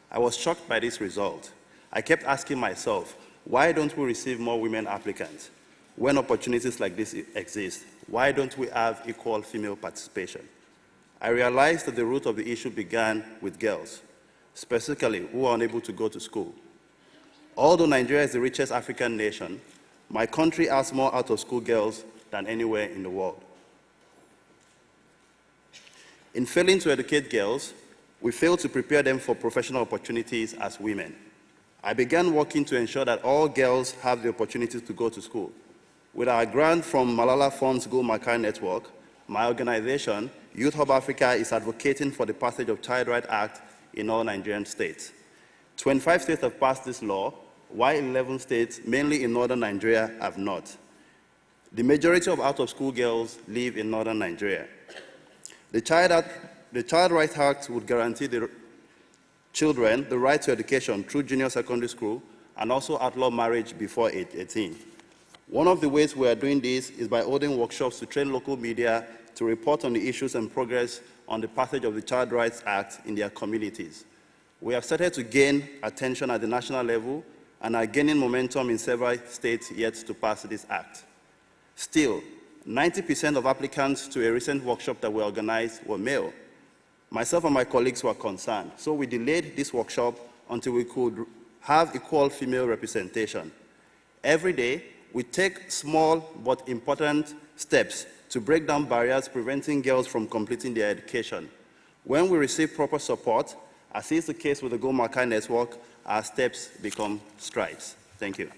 I was shocked by this result. I kept asking myself, why don't we receive more women applicants? When opportunities like this exist, why don't we have equal female participation? I realized that the root of the issue began with girls, specifically who are unable to go to school. Although Nigeria is the richest African nation, my country has more out-of-school girls than anywhere in the world. In failing to educate girls, we failed to prepare them for professional opportunities as women. I began working to ensure that all girls have the opportunity to go to school. With our grant from Malala Fund's Goalkeepers network, my organization, Youth Hub Africa, is advocating for the passage of Child Rights Act in all Nigerian states. 25 states have passed this law, while 11 states, mainly in northern Nigeria, have not. The majority of out-of-school girls live in northern Nigeria. The Child Rights Act would guarantee the children the right to education through junior secondary school and also outlaw marriage before age 18. One of the ways we are doing this is by holding workshops to train local media to report on the issues and progress on the passage of the Child Rights Act in their communities. We have started to gain attention at the national level and are gaining momentum in several states yet to pass this act. Still, 90% of applicants to a recent workshop that we organized were male. Myself and my colleagues were concerned, so we delayed this workshop until we could have equal female representation. Every day, we take small but important steps to break down barriers preventing girls from completing their education. When we receive proper support, as is the case with the Goalkeepers network, our steps become strides. Thank you.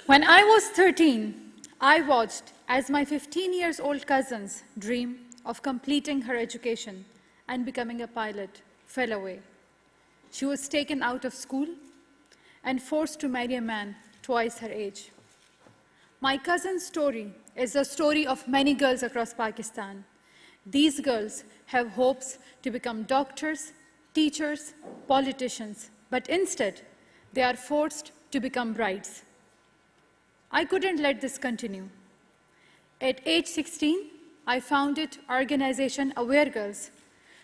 When I was 13, I watched as my 15-year-old cousin's dream of completing her education and becoming a pilot fell away. She was taken out of school and forced to marry a man twice her age. My cousin's story is the story of many girls across Pakistan. These girls have hopes to become doctors, teachers, politicians, but instead, they are forced to become brides. I couldn't let this continue. At age 16, I founded organization Aware Girls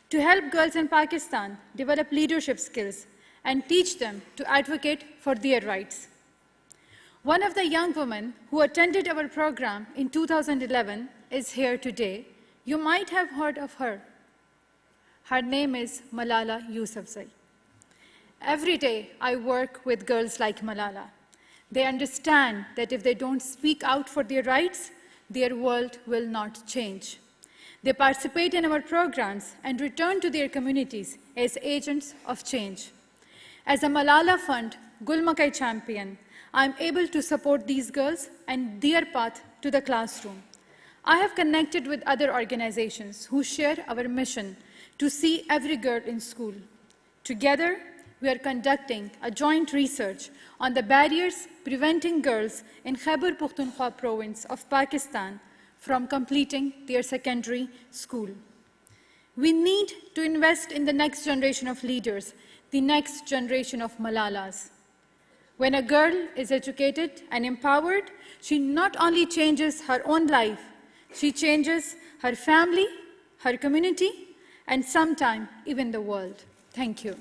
to help girls in Pakistan develop leadership skills and teach them to advocate for their rights. One of the young women who attended our program in 2011 is here today. You might have heard of her. Her name is Malala Yousafzai. Every day, I work with girls like Malala. They understand that if they don't speak out for their rights, their world will not change. They participate in our programs and return to their communities as agents of change. As a Malala Fund Gulmakai champion, I am able to support these girls and their path to the classroom. I have connected with other organizations who share our mission to see every girl in school. Together, we are conducting a joint research on the barriers preventing girls in Khyber Pakhtunkhwa province of Pakistan from completing their secondary school. We need to invest in the next generation of leaders, the next generation of Malalas. When a girl is educated and empowered, she not only changes her own life, she changes her family, her community, and sometimes even the world. Thank you.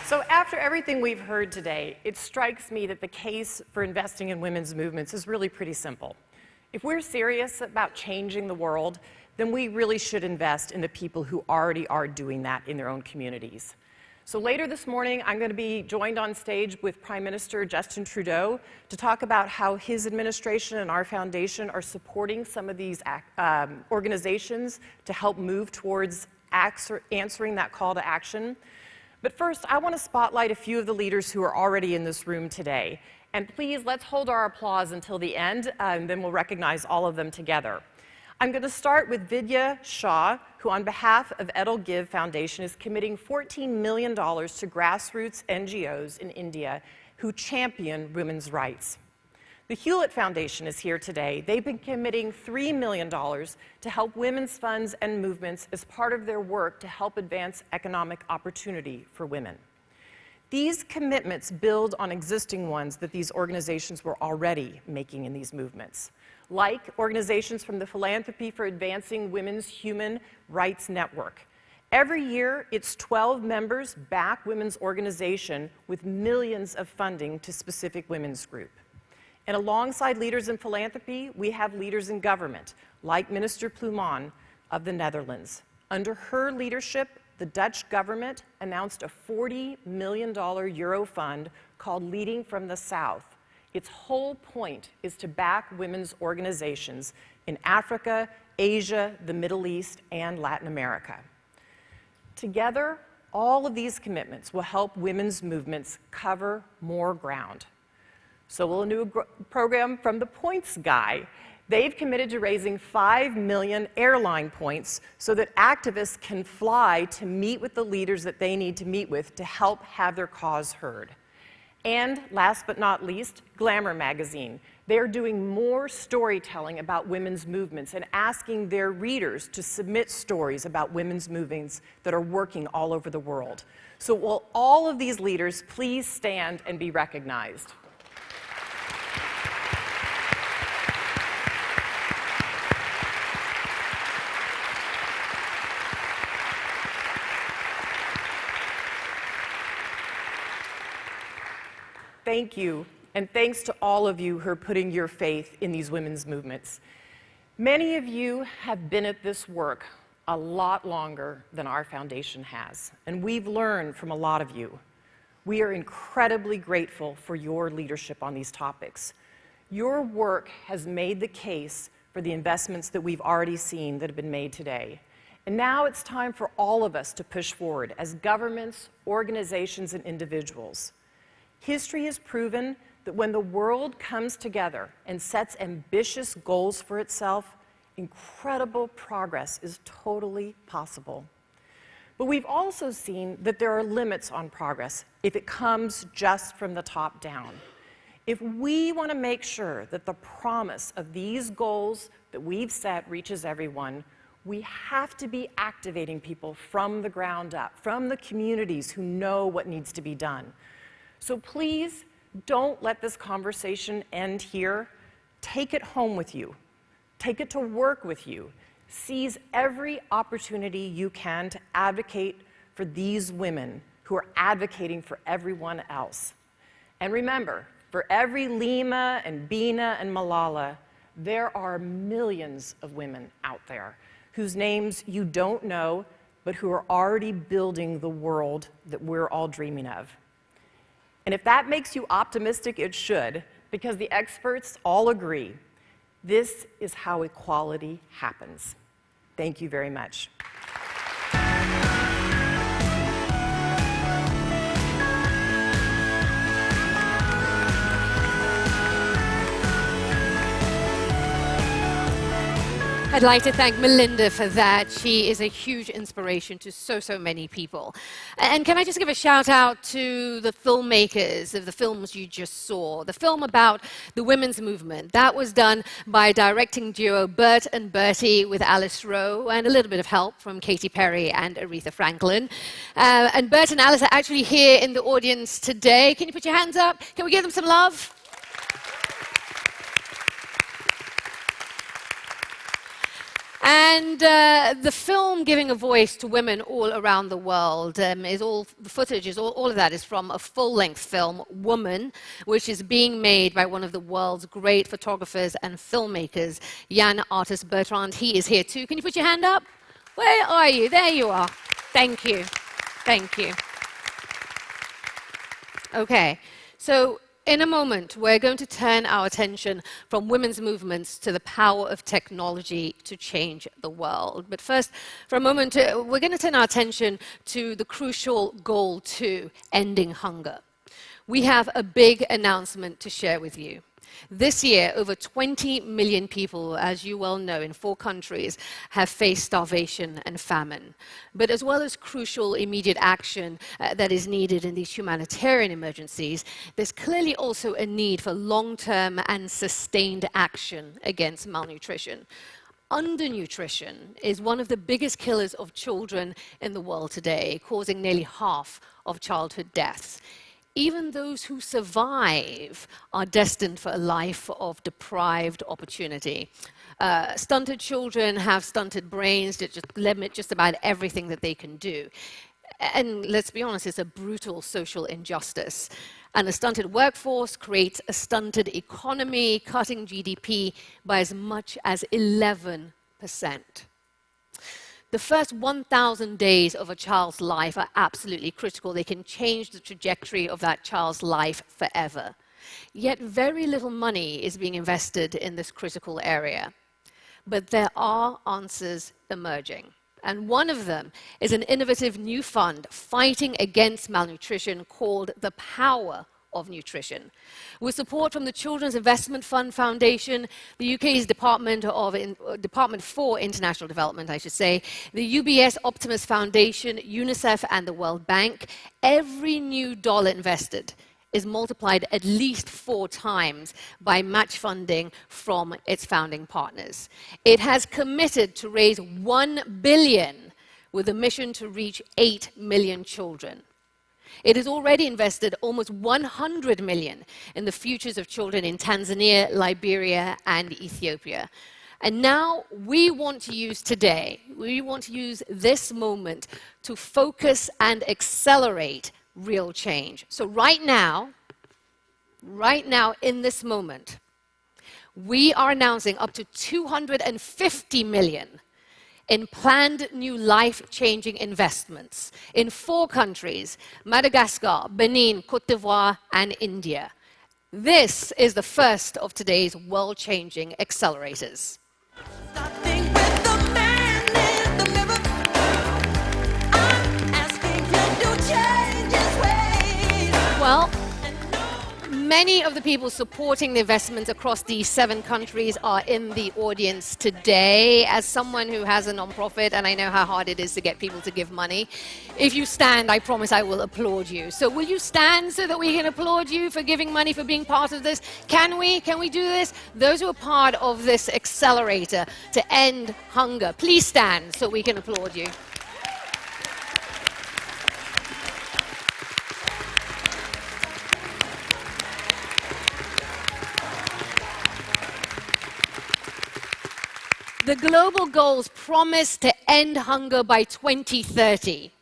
So after everything we've heard today, it strikes me that the case for investing in women's movements is really pretty simple. If we're serious about changing the world, then we really should invest in the people who already are doing that in their own communities. So later this morning, I'm going to be joined on stage with Prime Minister Justin Trudeau to talk about how his administration and our foundation are supporting some of these organizations to help move towards answering that call to action. But first, I want to spotlight a few of the leaders who are already in this room today. And please, let's hold our applause until the end, and then we'll recognize all of them together. I'm going to start with Vidya Shah, who on behalf of Edel Give Foundation is committing $14 million to grassroots NGOs in India who champion women's rights. The Hewlett Foundation is here today. They've been committing $3 million to help women's funds and movements as part of their work to help advance economic opportunity for women. These commitments build on existing ones that these organizations were already making in these movements, like organizations from the Philanthropy for Advancing Women's Human Rights Network. Every year, its 12 members back women's organization with millions of funding to specific women's group. And alongside leaders in philanthropy, we have leaders in government, like Minister Plumon of the Netherlands. Under her leadership, the Dutch government announced a $40 million Euro fund called Leading from the South. Its whole point is to back women's organizations in Africa, Asia, the Middle East, and Latin America. Together, all of these commitments will help women's movements cover more ground. So will a new program from the Points Guy. They've committed to raising 5 million airline points so that activists can fly to meet with the leaders that they need to meet with to help have their cause heard. And last but not least, Glamour magazine. They're doing more storytelling about women's movements and asking their readers to submit stories about women's movements that are working all over the world. So will all of these leaders please stand and be recognized? Thank you, and thanks to all of you who are putting your faith in these women's movements. Many of you have been at this work a lot longer than our foundation has, and we've learned from a lot of you. We are incredibly grateful for your leadership on these topics. Your work has made the case for the investments that we've already seen that have been made today. And now it's time for all of us to push forward as governments, organizations, and individuals. History has proven that when the world comes together and sets ambitious goals for itself, incredible progress is totally possible. But we've also seen that there are limits on progress if it comes just from the top down. If we want to make sure that the promise of these goals that we've set reaches everyone, we have to be activating people from the ground up, from the communities who know what needs to be done. So please don't let this conversation end here. Take it home with you. Take it to work with you. Seize every opportunity you can to advocate for these women who are advocating for everyone else. And remember, for every Lima and Bina and Malala, there are millions of women out there whose names you don't know, but who are already building the world that we're all dreaming of. And if that makes you optimistic, it should, because the experts all agree. This is how equality happens. Thank you very much. I'd like to thank Melinda for that. She is a huge inspiration to so many people. And can I just give a shout out to the filmmakers of the films you just saw. The film about the women's movement, that was done by directing duo Bert and Bertie with Alice Rowe, and a little bit of help from Katy Perry and Aretha Franklin. And Bert and Alice are actually here in the audience today. Can you put your hands up? Can we give them some love? And the film giving a voice to women all around the world the footage is all of that is from a full-length film, Woman, which is being made by one of the world's great photographers and filmmakers, Jan Artus Bertrand. He is here too. Can you put your hand up? Where are you? There you are. Thank you. Thank you. Okay, so in a moment, we're going to turn our attention from women's movements to the power of technology to change the world. But first, for a moment, we're going to turn our attention to the crucial goal 2, ending hunger. We have a big announcement to share with you. This year, over 20 million people, as you well know, in 4 countries, have faced starvation and famine. But as well as crucial immediate action that is needed in these humanitarian emergencies, there's clearly also a need for long-term and sustained action against malnutrition. Undernutrition is one of the biggest killers of children in the world today, causing nearly half of childhood deaths. Even those who survive are destined for a life of deprived opportunity. Stunted children have stunted brains that just limit just about everything that they can do. And let's be honest, it's a brutal social injustice. And a stunted workforce creates a stunted economy, cutting GDP by as much as 11%. The first 1,000 days of a child's life are absolutely critical. They can change the trajectory of that child's life forever. Yet very little money is being invested in this critical area. But there are answers emerging. And one of them is an innovative new fund fighting against malnutrition called the Power of Nutrition. With support from the Children's Investment Fund Foundation, the UK's Department for International Development, I should say, the UBS Optimus Foundation, UNICEF, and the World Bank, every new dollar invested is multiplied at least 4 times by match funding from its founding partners. It has committed to raise $1 billion with a mission to reach 8 million children. It has already invested almost 100 million in the futures of children in Tanzania, Liberia, and Ethiopia. And now we want to use this moment to focus and accelerate real change. So right now, in this moment, we are announcing up to 250 million in planned new life-changing investments in 4 countries, Madagascar, Benin, Côte d'Ivoire, and India. This is the first of today's world-changing accelerators. Well, many of the people supporting the investments across these 7 countries are in the audience today. As someone who has a non-profit, and I know how hard it is to get people to give money, if you stand, I promise I will applaud you. So will you stand so that we can applaud you for giving money, for being part of this? Can we do this? Those who are part of this accelerator to end hunger, please stand so we can applaud you. The global goals promise to end hunger by 2030.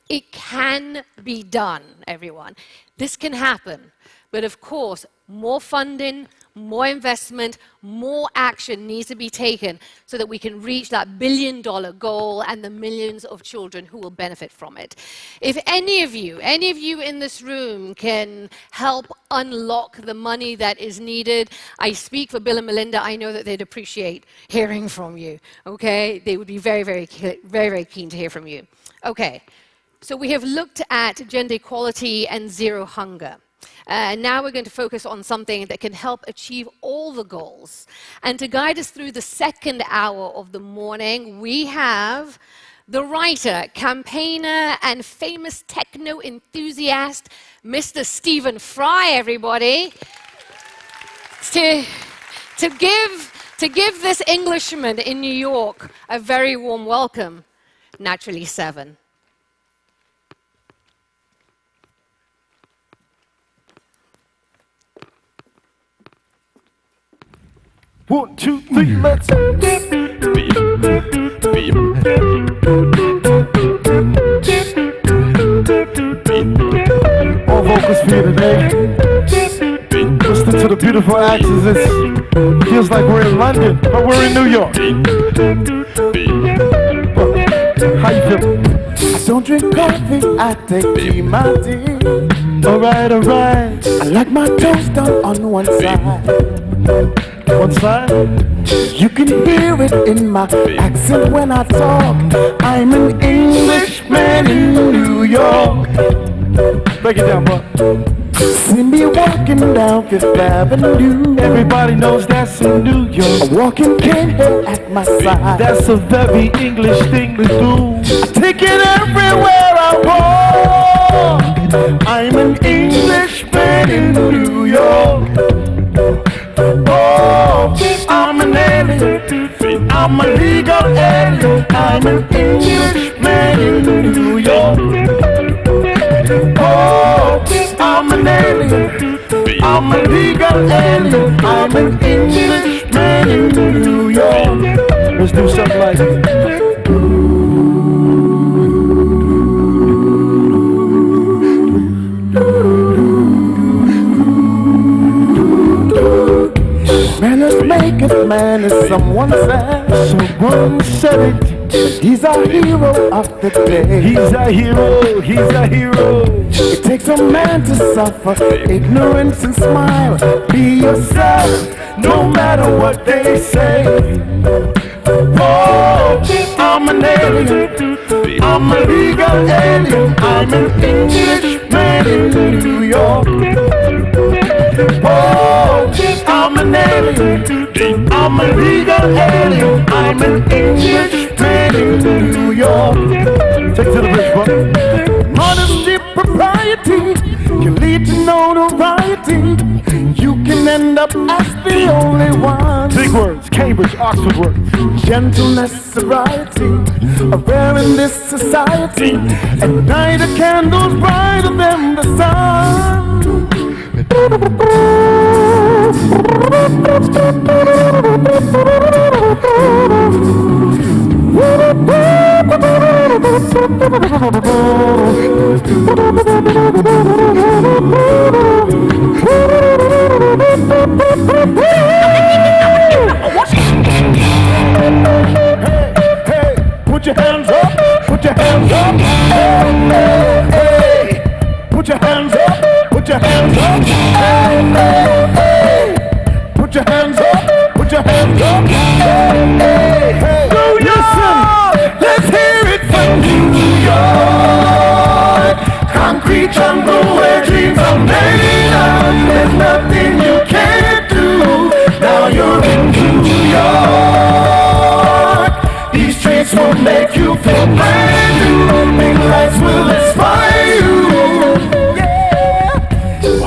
It can be done, everyone. This can happen. But of course, more funding, more investment, more action needs to be taken so that we can reach that billion-dollar goal and the millions of children who will benefit from it. If any of you in this room can help unlock the money that is needed, I speak for Bill and Melinda, I know that they'd appreciate hearing from you, okay? They would be very, very, very keen to hear from you. Okay, so we have looked at gender equality and zero hunger. Now we're going to focus on something that can help achieve all the goals. And to guide us through the second hour of the morning, we have the writer, campaigner, and famous techno enthusiast, Mr. Stephen Fry, everybody, to give this Englishman in New York a very warm welcome. Naturally 7. One, two, three, let's go. All vocals for you today. Listen to the beautiful actors. It feels like we're in London, but we're in New York. How you feeling? I don't drink coffee, I take tea, my tea. Alright. I like my toast done on one side. One side? You can hear it in my accent when I talk. I'm an Englishman in New York. Break it down, bro. see me walking down Fifth Avenue. Everybody knows that's in New York. A walking cane here at my side. That's a very English thing to do. I take it everywhere I walk. I'm an Englishman in New York. Oh, I'm an alien. I'm a legal alien. I'm an Englishman in New York. Oh, I'm an alien. I'm a legal alien. I'm an Englishman in New York. Let's do something like that. Manners make it, man, as someone said. Someone said it. He's a hero of the day. He's a hero, he's a hero. It takes a man to suffer ignorance and smile. Be yourself, no matter what they say. Oh, I'm an alien. I'm a legal alien. I'm an Englishman in New York. Oh, I'm an alien. I'm a legal alien. I'm an Englishman in New York. Take to the bridge, bro. Modesty, propriety can lead to notoriety. You can end up as the only one. Big words, Cambridge, Oxford words. Gentleness, sobriety are rare in this society. At night a candle's brighter than the sun. Hey, put your hands up, put your hands up. Hey, hey, hey. Put your hands up, put your hands up. Hey, hey, hey. Put your hands up, put your hands up. Hey, hey, hey. Listen, let's hear it from New York. Concrete jungle where dreams are made of. There's nothing you can't do. Now you're in New York. These streets will make you feel brand new. Big lights will inspire you.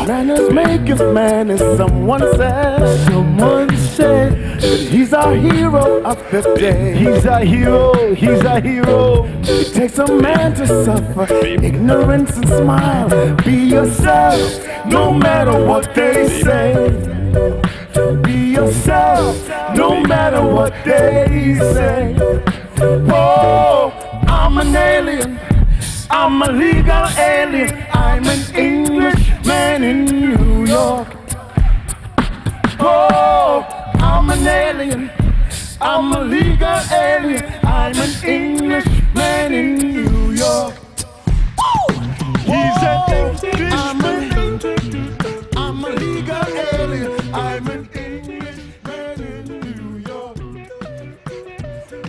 Manners make us man, as someone said. Someone said that he's our hero of the day. He's our hero, he's our hero. It takes a man to suffer ignorance and smile. Be yourself, no matter what they say. Be yourself, no matter what they say. Oh, I'm an alien. I'm a legal alien. I'm an Englishman in New York. Oh, I'm an alien. I'm a legal alien. I'm an Englishman in New York. He's an Englishman. I'm a legal alien. I'm an Englishman in New York.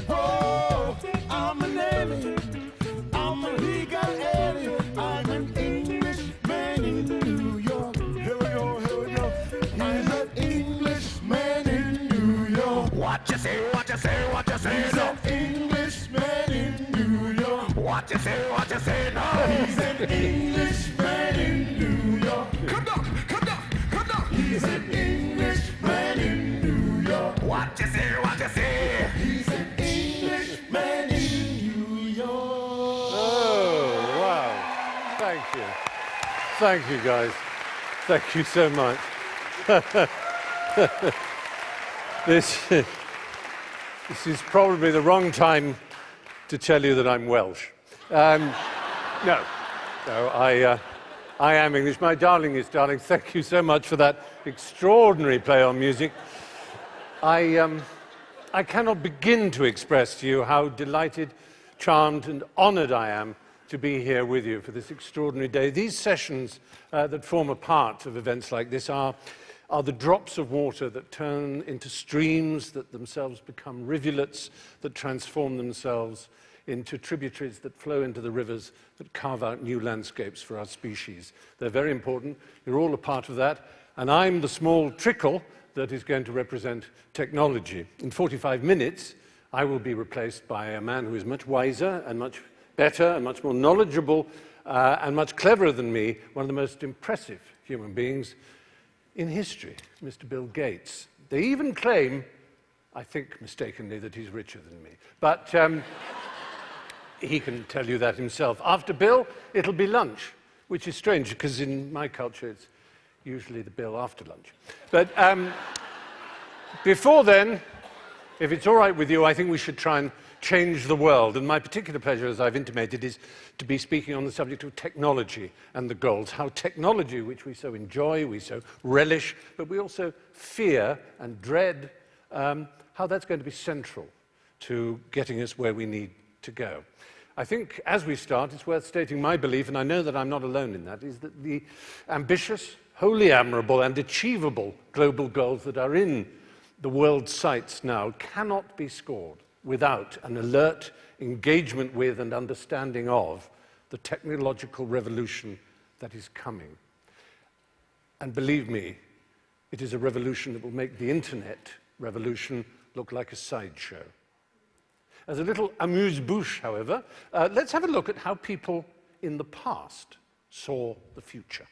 Oh, I'm an alien. I'm a legal alien. I'm an Englishman in New York. Here we go, here we go. I'm an Englishman in New York. What you say, what you say, what you say? He's an Englishman in New York. What you say now? He's an Englishman in New York. Come down, come down, come down. He's an Englishman in New York. What you say, what you say? He's an Englishman in New York. Oh, wow. Thank you. Thank you, guys. Thank you so much. This is probably the wrong time to tell you that I'm Welsh. No, I am English. My darling is darling. Thank you so much for that extraordinary play on music. I cannot begin to express to you how delighted, charmed and honoured I am to be here with you for this extraordinary day. These sessions that form a part of events like this are the drops of water that turn into streams, that themselves become rivulets, that transform themselves into tributaries that flow into the rivers that carve out new landscapes for our species. They're very important. You're all a part of that. And I'm the small trickle that is going to represent technology. In 45 minutes, I will be replaced by a man who is much wiser and much better and much more knowledgeable and much cleverer than me, one of the most impressive human beings in history, Mr. Bill Gates. They even claim, I think mistakenly, that he's richer than me. But he can tell you that himself. After Bill, it'll be lunch, which is strange, because in my culture, it's usually the bill after lunch. But before then, if it's all right with you, I think we should try and change the world. And my particular pleasure, as I've intimated, is to be speaking on the subject of technology and the goals. How technology, which we so enjoy, we so relish, but we also fear and dread, how that's going to be central to getting us where we need to go. I think, as we start, it's worth stating my belief, and I know that I'm not alone in that, is that the ambitious, wholly admirable, and achievable global goals that are in the world's sights now cannot be scored without an alert engagement with and understanding of the technological revolution that is coming. And believe me, it is a revolution that will make the internet revolution look like a sideshow. As a little amuse-bouche, however, let's have a look at how people in the past saw the future.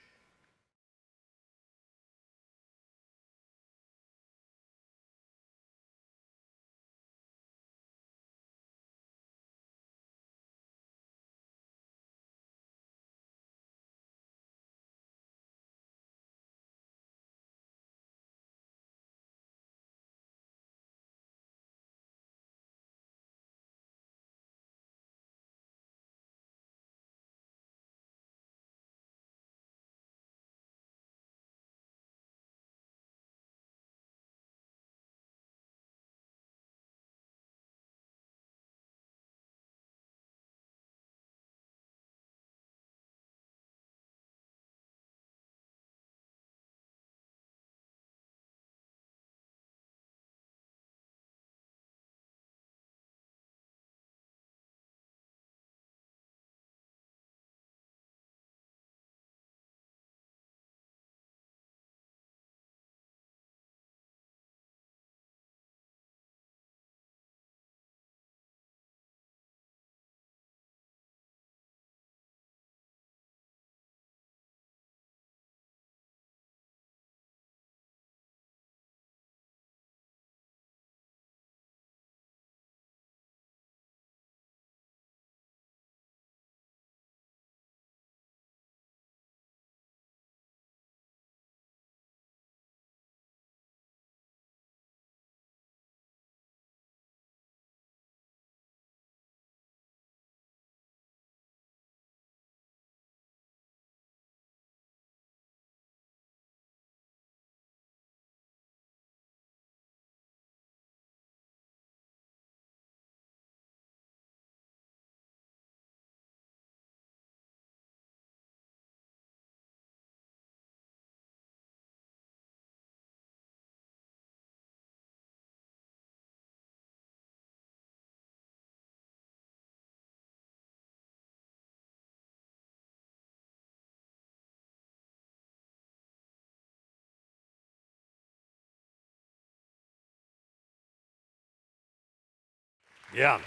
Yeah.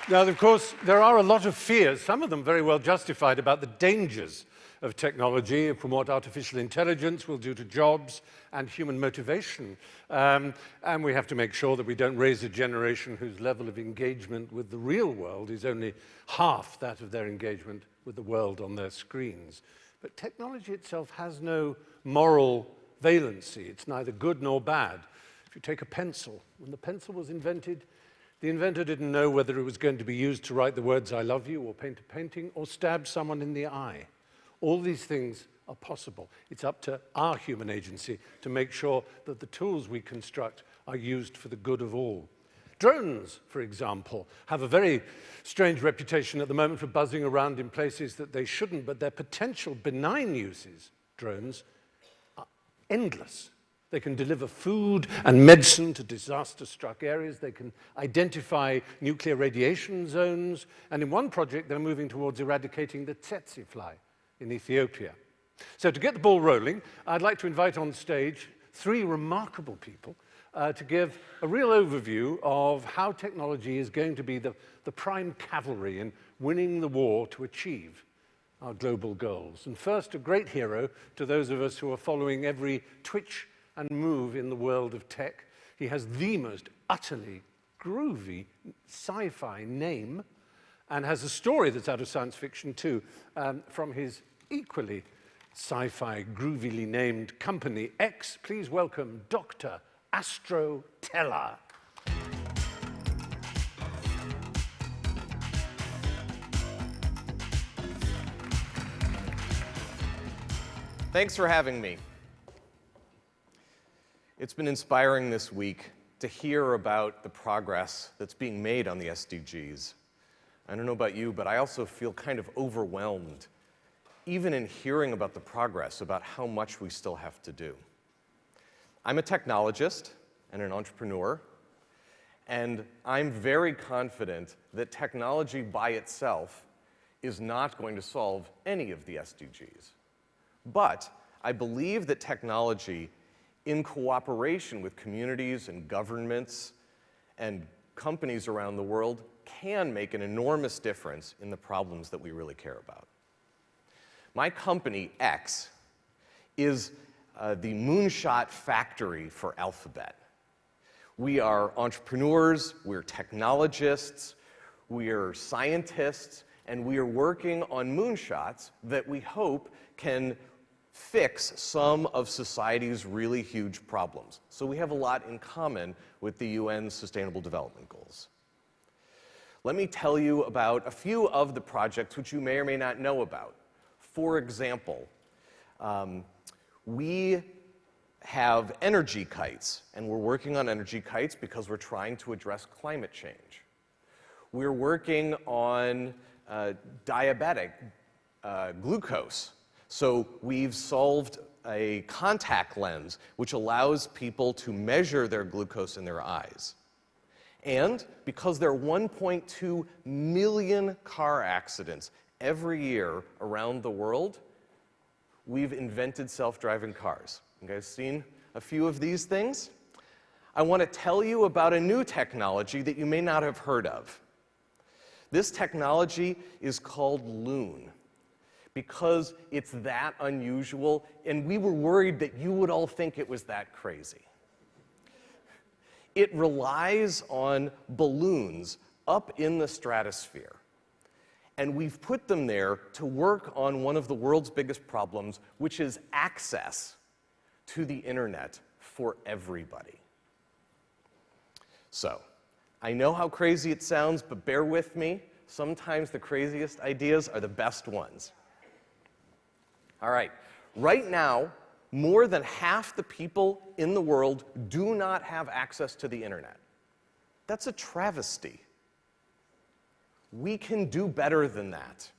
Now, of course, there are a lot of fears, some of them very well justified, about the dangers of technology, from what artificial intelligence will do to jobs and human motivation. And we have to make sure that we don't raise a generation whose level of engagement with the real world is only half that of their engagement with the world on their screens. But technology itself has no moral valency. It's neither good nor bad. If you take a pencil, when the pencil was invented, the inventor didn't know whether it was going to be used to write the words, "I love you," or paint a painting, or stab someone in the eye. All these things are possible. It's up to our human agency to make sure that the tools we construct are used for the good of all. Drones, for example, have a very strange reputation at the moment for buzzing around in places that they shouldn't, but their potential benign uses, drones, are endless. They can deliver food and medicine to disaster-struck areas. They can identify nuclear radiation zones. And in one project, they're moving towards eradicating the tsetse fly in Ethiopia. So to get the ball rolling, I'd like to invite on stage three remarkable people to give a real overview of how technology is going to be the prime cavalry in winning the war to achieve our global goals. And first, a great hero to those of us who are following every twitch and move in the world of tech. He has the most utterly groovy sci-fi name and has a story that's out of science fiction too, from his equally sci-fi groovily named company X. Please welcome Dr. Astro Teller. Thanks for having me. It's been inspiring this week to hear about the progress that's being made on the SDGs. I don't know about you, but I also feel kind of overwhelmed, even in hearing about the progress, about how much we still have to do. I'm a technologist and an entrepreneur, and I'm very confident that technology by itself is not going to solve any of the SDGs. But I believe that technology, in cooperation with communities and governments and companies around the world, can make an enormous difference in the problems that we really care about. My company, X, is the moonshot factory for Alphabet. We are entrepreneurs, we're technologists, we are scientists, and we are working on moonshots that we hope can fix some of society's really huge problems. So we have a lot in common with the UN's Sustainable Development Goals. Let me tell you about a few of the projects which you may or may not know about. For example, we have energy kites, and we're working on energy kites because we're trying to address climate change. We're working on diabetic glucose. So we've solved a contact lens which allows people to measure their glucose in their eyes. And because there are 1.2 million car accidents every year around the world, we've invented self-driving cars. You guys seen a few of these things? I want to tell you about a new technology that you may not have heard of. This technology is called Loon, because it's that unusual, and we were worried that you would all think it was that crazy. It relies on balloons up in the stratosphere. And we've put them there to work on one of the world's biggest problems, which is access to the internet for everybody. So, I know how crazy it sounds, but bear with me. Sometimes the craziest ideas are the best ones. All right, right now, more than half the people in the world do not have access to the internet. That's a travesty. We can do better than that.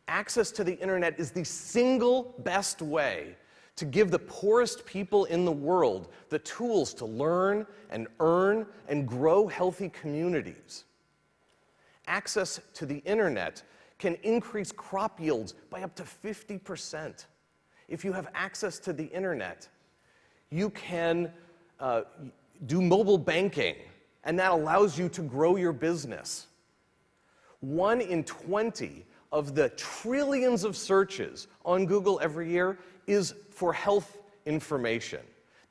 Access to the internet is the single best way to give the poorest people in the world the tools to learn and earn and grow healthy communities. Access to the internet can increase crop yields by up to 50%. If you have access to the internet, you can do mobile banking, and that allows you to grow your business. 1 in 20 of the trillions of searches on Google every year is for health information.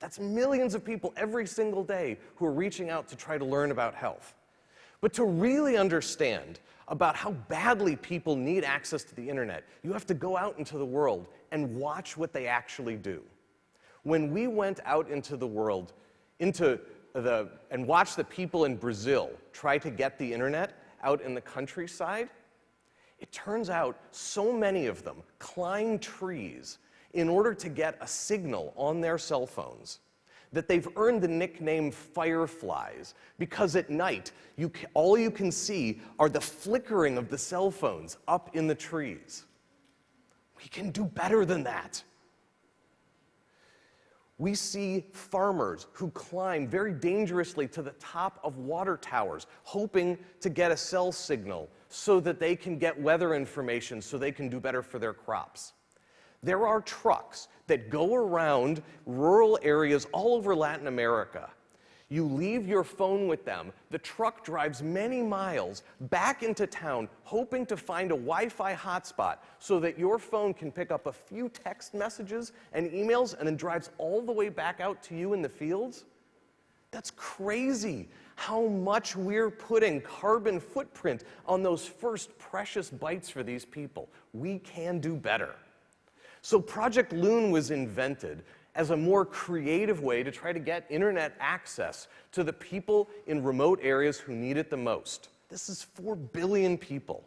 That's millions of people every single day who are reaching out to try to learn about health. But to really understand about how badly people need access to the internet, you have to go out into the world and watch what they actually do. When we went out into the world, and watched the people in Brazil try to get the internet out in the countryside, it turns out so many of them climb trees in order to get a signal on their cell phones that they've earned the nickname fireflies, because at night, all you can see are the flickering of the cell phones up in the trees. We can do better than that. We see farmers who climb very dangerously to the top of water towers, hoping to get a cell signal so that they can get weather information so they can do better for their crops. There are trucks that go around rural areas all over Latin America. You leave your phone with them. The truck drives many miles back into town, hoping to find a Wi-Fi hotspot so that your phone can pick up a few text messages and emails and then drives all the way back out to you in the fields. That's crazy how much we're putting carbon footprint on those first precious bytes for these people. We can do better. So Project Loon was invented as a more creative way to try to get internet access to the people in remote areas who need it the most. This is 4 billion people.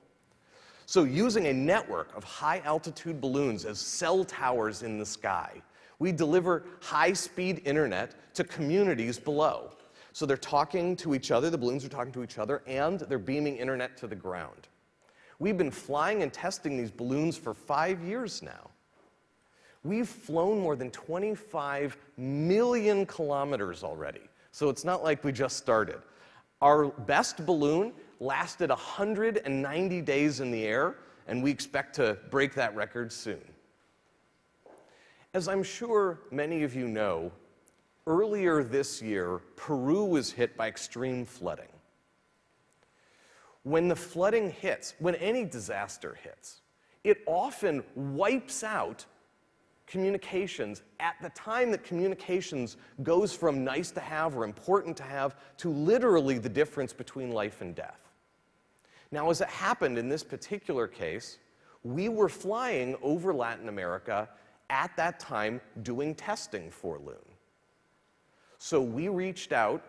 So using a network of high-altitude balloons as cell towers in the sky, we deliver high-speed internet to communities below. So they're talking to each other, the balloons are talking to each other, and they're beaming internet to the ground. We've been flying and testing these balloons for 5 years now. We've flown more than 25 million kilometers already, so it's not like we just started. Our best balloon lasted 190 days in the air, and we expect to break that record soon. As I'm sure many of you know, earlier this year, Peru was hit by extreme flooding. When the flooding hits, when any disaster hits, it often wipes out communications at the time that communications goes from nice to have or important to have to literally the difference between life and death. Now, as it happened in this particular case, we were flying over Latin America at that time doing testing for Loon. So we reached out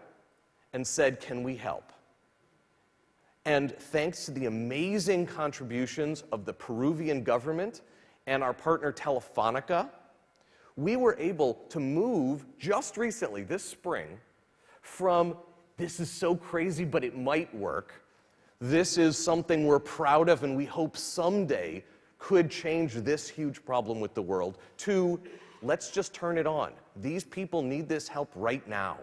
and said, can we help? And thanks to the amazing contributions of the Peruvian government and our partner Telefonica, we were able to move just recently, this spring, from this is so crazy but it might work, this is something we're proud of and we hope someday could change this huge problem with the world, to let's just turn it on. These people need this help right now.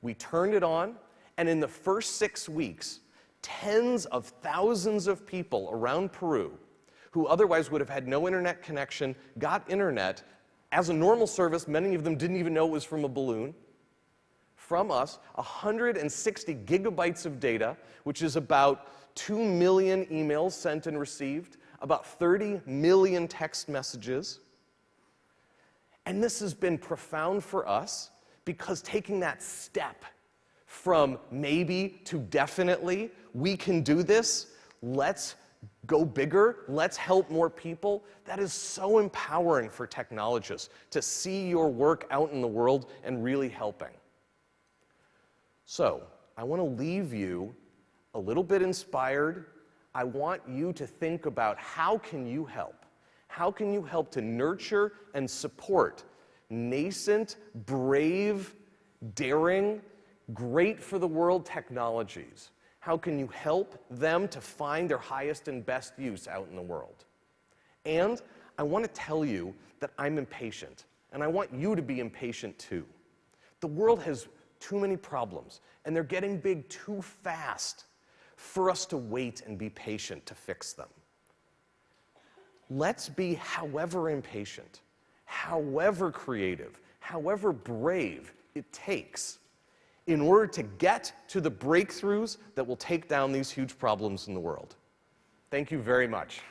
We turned it on, and in the first 6 weeks, tens of thousands of people around Peru who otherwise would have had no internet connection, got internet as a normal service. Many of them didn't even know it was from a balloon. From us, 160 gigabytes of data, which is about 2 million emails sent and received, about 30 million text messages. And this has been profound for us because taking that step from maybe to definitely, we can do this, let's go bigger, let's help more people, that is so empowering for technologists to see your work out in the world and really helping. So, I want to leave you a little bit inspired. I want you to think about how can you help? How can you help to nurture and support nascent, brave, daring, great for the world technologies? How can you help them to find their highest and best use out in the world? And I want to tell you that I'm impatient, and I want you to be impatient too. The world has too many problems, and they're getting big too fast for us to wait and be patient to fix them. Let's be however impatient, however creative, however brave it takes in order to get to the breakthroughs that will take down these huge problems in the world. Thank you very much.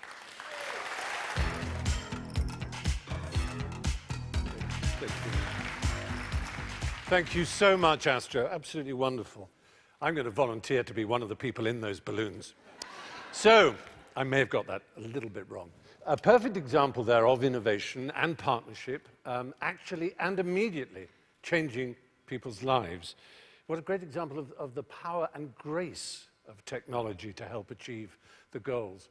Thank you so much, Astro. Absolutely wonderful. I'm going to volunteer to be one of the people in those balloons. So, I may have got that a little bit wrong. A perfect example there of innovation and partnership, actually and immediately changing people's lives. What a great example of the power and grace of technology to help achieve the goals.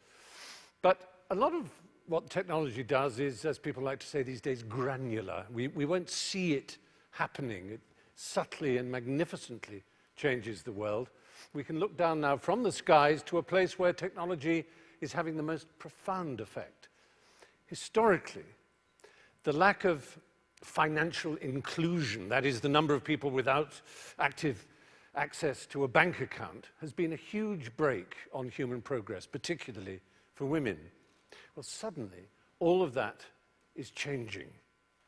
But a lot of what technology does is, as people like to say these days, granular. We won't see it happening. It subtly and magnificently changes the world. We can look down now from the skies to a place where technology is having the most profound effect. Historically, the lack of financial inclusion, that is, the number of people without active access to a bank account, has been a huge brake on human progress, particularly for women. Well, suddenly, all of that is changing.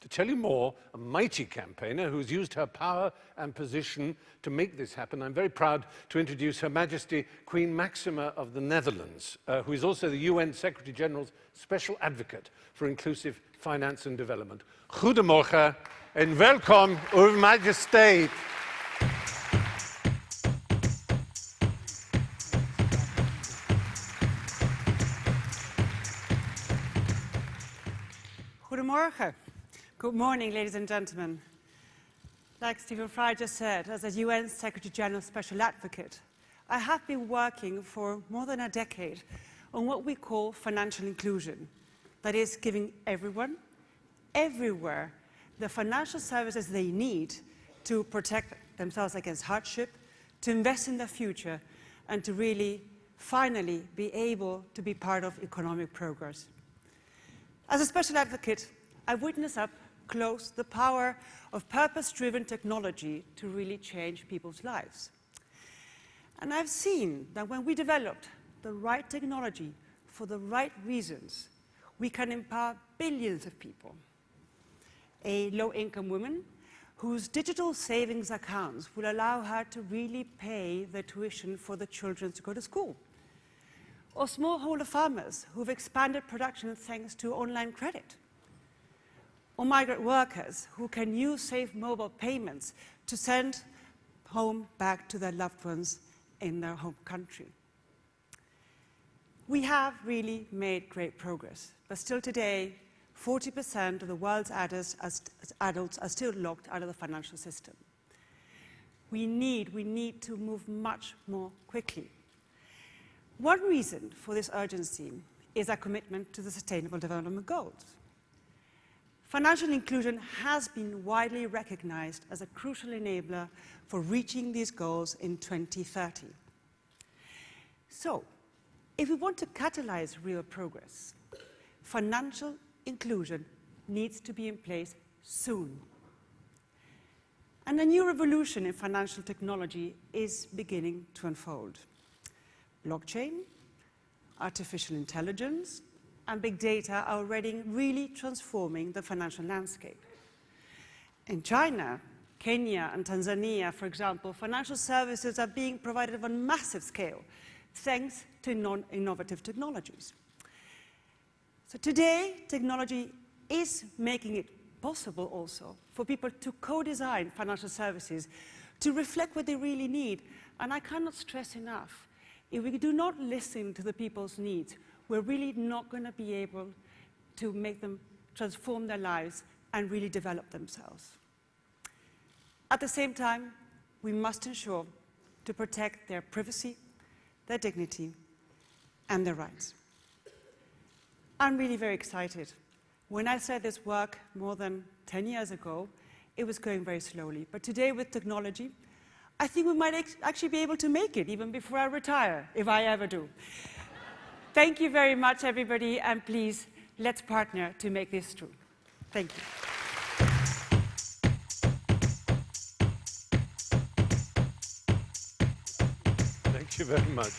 To tell you more, a mighty campaigner who's used her power and position to make this happen, I'm very proud to introduce Her Majesty Queen Maxima of the Netherlands, who is also the UN Secretary-General's Special Advocate for Inclusive Finance and Development. Goedemorgen en welkom, Uw Majesteit. Goedemorgen. Good morning, ladies and gentlemen. Like Stephen Fry just said, as a UN Secretary-General Special Advocate, I have been working for more than a decade on what we call financial inclusion. That is, giving everyone, everywhere, the financial services they need to protect themselves against hardship, to invest in their future, and to really, finally, be able to be part of economic progress. As a special advocate, I witness up close the power of purpose-driven technology to really change people's lives. And I've seen that when we developed the right technology for the right reasons, we can empower billions of people. A low-income woman whose digital savings accounts will allow her to really pay the tuition for the children to go to school. Or smallholder farmers who've expanded production thanks to online credit. Or migrant workers who can use safe mobile payments to send home back to their loved ones in their home country. We have really made great progress, but still today, 40% of the world's adults are still locked out of the financial system. We need to move much more quickly. One reason for this urgency is our commitment to the Sustainable Development Goals. Financial inclusion has been widely recognized as a crucial enabler for reaching these goals in 2030. So, if we want to catalyze real progress, financial inclusion needs to be in place soon. And a new revolution in financial technology is beginning to unfold. Blockchain, artificial intelligence, and big data are already really transforming the financial landscape. In China, Kenya, and Tanzania, for example, financial services are being provided on a massive scale, thanks to innovative technologies. So today, technology is making it possible also for people to co-design financial services to reflect what they really need. And I cannot stress enough, if we do not listen to the people's needs, we're really not going to be able to make them transform their lives and really develop themselves. At the same time, we must ensure to protect their privacy, their dignity, and their rights. I'm really very excited. When I started this work more than 10 years ago, it was going very slowly. But today, with technology, I think we might actually be able to make it even before I retire, if I ever do. Thank you very much, everybody, and please, let's partner to make this true. Thank you. Thank you very much.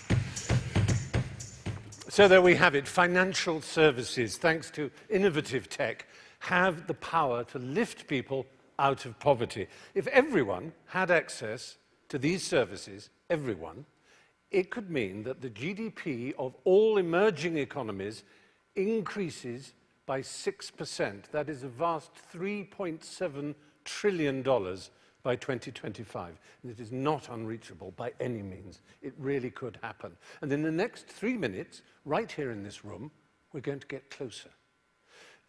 So there we have it. Financial services, thanks to innovative tech, have the power to lift people out of poverty. If everyone had access to these services, everyone, it could mean that the GDP of all emerging economies increases by 6%. That is a vast $3.7 trillion by 2025. And it is not unreachable by any means. It really could happen. And in the next 3 minutes, right here in this room, we're going to get closer.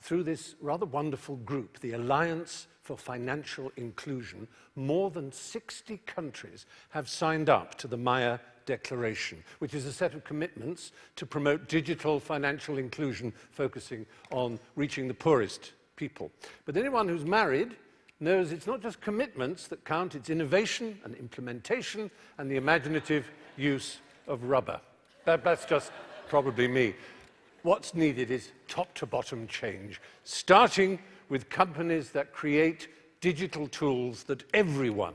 Through this rather wonderful group, the Alliance for Financial Inclusion, more than 60 countries have signed up to the Maya Declaration, which is a set of commitments to promote digital financial inclusion, focusing on reaching the poorest people. But anyone who's married knows it's not just commitments that count, it's innovation and implementation and the imaginative use of rubber. That's just probably me. what's needed is top-to-bottom change, starting with companies that create digital tools that everyone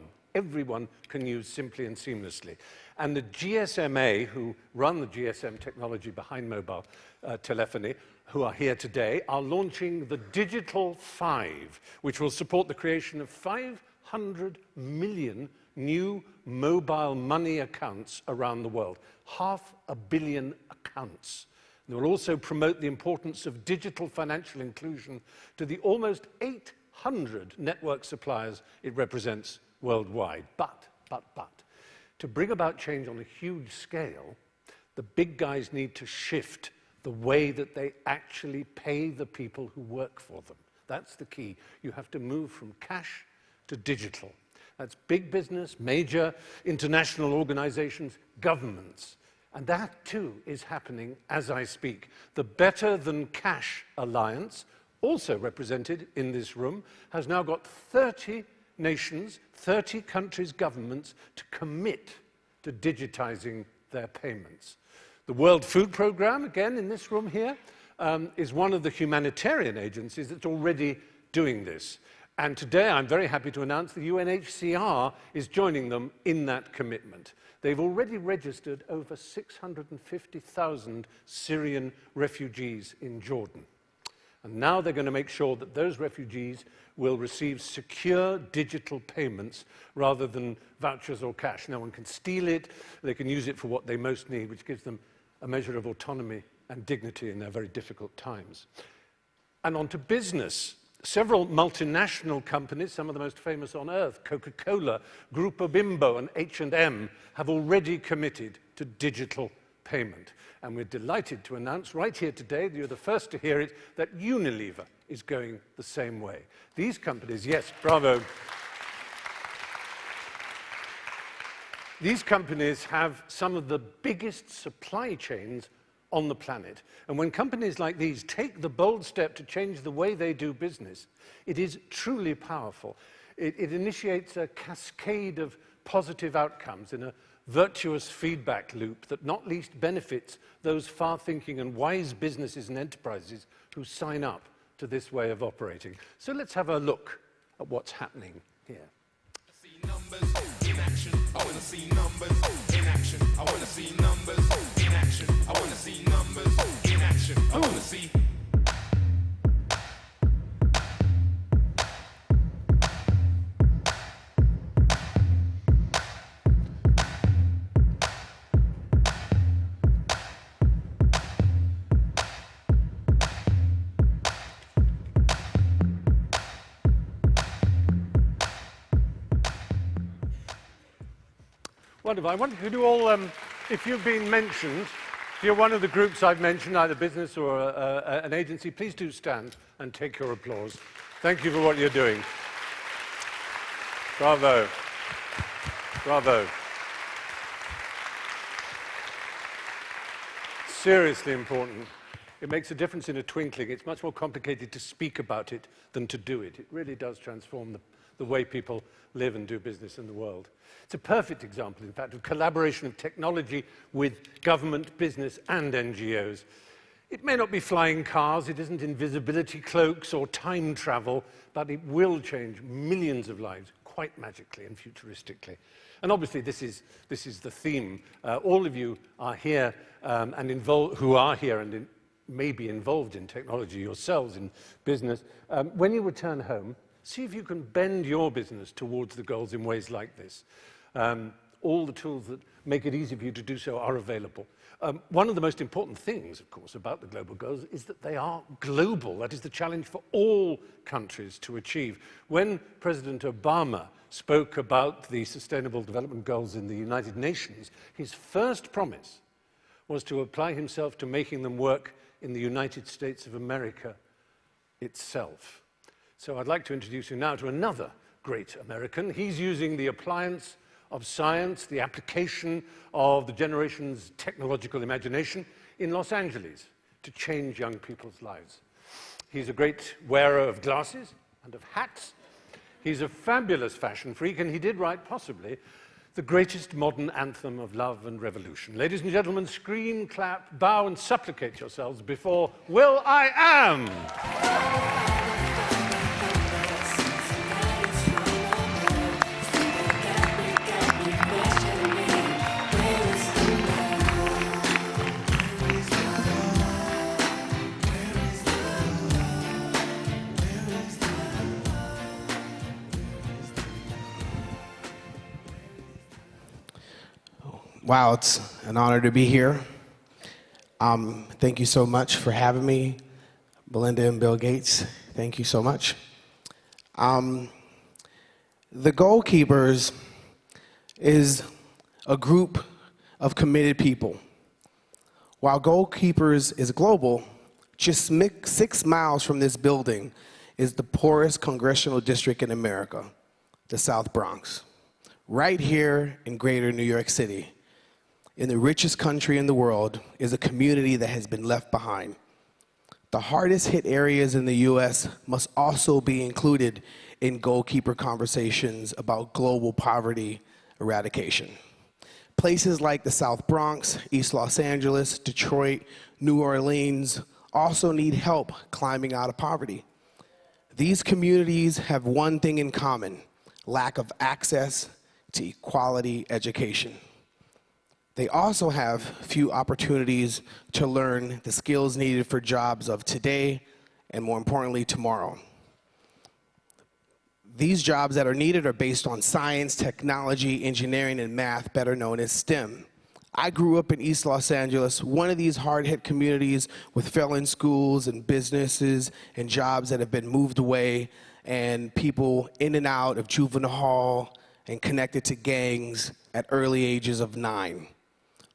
can use simply and seamlessly. And the GSMA, who run the GSM technology behind mobile telephony, who are here today, are launching the Digital 5, which will support the creation of 500 million new mobile money accounts around the world. 500 million accounts. They will also promote the importance of digital financial inclusion to the almost 800 network suppliers it represents worldwide. But, to bring about change on a huge scale, the big guys need to shift the way that they actually pay the people who work for them. That's the key. You have to move from cash to digital. That's big business, major international organizations, governments. And that too is happening as I speak. The Better Than Cash Alliance, also represented in this room, has now got 30 nations, 30 countries' governments to commit to digitizing their payments. The World Food Programme, again in this room here, is one of the humanitarian agencies that's already doing this. And today I'm very happy to announce the UNHCR is joining them in that commitment. They've already registered over 650,000 Syrian refugees in Jordan. And now they're going to make sure that those refugees will receive secure digital payments rather than vouchers or cash. No one can steal it. They can use it for what they most need, which gives them a measure of autonomy and dignity in their very difficult times. And on to business. Several multinational companies, some of the most famous on earth, Coca-Cola, Grupo Bimbo, and H&M, have already committed to digital payment. And we're delighted to announce right here today, you're the first to hear it, that Unilever is going the same way. These companies, yes, bravo. These companies have some of the biggest supply chains on the planet. And when companies like these take the bold step to change the way they do business, it is truly powerful. It initiates a cascade of positive outcomes in a virtuous feedback loop that not least benefits those far-thinking and wise businesses and enterprises who sign up to this way of operating. So let's have a look at what's happening here. I want to see numbers in action. I want to see numbers in action. I want to see numbers in action. I want to see. Wonderful. I wonder, could you all, if you've been mentioned, if you're one of the groups I've mentioned, either business or an agency, please do stand and take your applause. Thank you for what you're doing. Bravo. Bravo. Seriously important. It makes a difference in a twinkling. It's much more complicated to speak about it than to do it. It really does transform the way people live and do business in the world. It's a perfect example, in fact, of collaboration of technology with government, business, and NGOs. It may not be flying cars, it isn't invisibility cloaks or time travel, but it will change millions of lives quite magically and futuristically. And obviously, this is the theme. All of you are here who are here and may be involved in technology yourselves, in business. When you return home, see if you can bend your business towards the goals in ways like this. All the tools that make it easy for you to do so are available. One of the most important things, of course, about the global goals is that they are global. That is the challenge for all countries to achieve. When President Obama spoke about the Sustainable Development Goals in the United Nations, his first promise was to apply himself to making them work in the United States of America itself. So I'd like to introduce you now to another great American. He's using the appliance of science, the application of the generation's technological imagination in Los Angeles to change young people's lives. He's a great wearer of glasses and of hats. He's a fabulous fashion freak, and he did write possibly the greatest modern anthem of love and revolution. Ladies and gentlemen, scream, clap, bow, and supplicate yourselves before Will.i.am. Wow, it's an honor to be here. Thank you so much for having me, Melinda and Bill Gates. Thank you so much. The Goalkeepers is a group of committed people. While Goalkeepers is global, just 6 miles from this building is the poorest congressional district in America, the South Bronx, right here in greater New York City. In the richest country in the world is a community that has been left behind. The hardest hit areas in the US must also be included in goalkeeper conversations about global poverty eradication. Places like the South Bronx, East Los Angeles, Detroit, New Orleans also need help climbing out of poverty. These communities have one thing in common: lack of access to quality education. They also have few opportunities to learn the skills needed for jobs of today and, more importantly, tomorrow. These jobs that are needed are based on science, technology, engineering, and math, better known as STEM. I grew up in East Los Angeles, one of these hard-hit communities with failing schools and businesses and jobs that have been moved away, and people in and out of juvenile hall and connected to gangs at early ages of 9.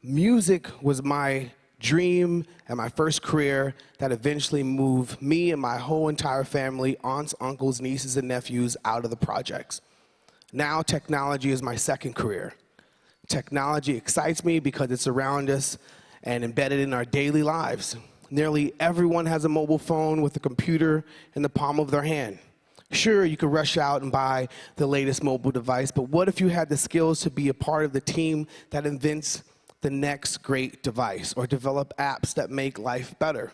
Music was my dream and my first career that eventually moved me and my whole entire family, aunts, uncles, nieces, and nephews out of the projects. Now technology is my second career. Technology excites me because it's around us and embedded in our daily lives. Nearly everyone has a mobile phone with a computer in the palm of their hand. Sure, you could rush out and buy the latest mobile device, but what if you had the skills to be a part of the team that invents the next great device or develop apps that make life better?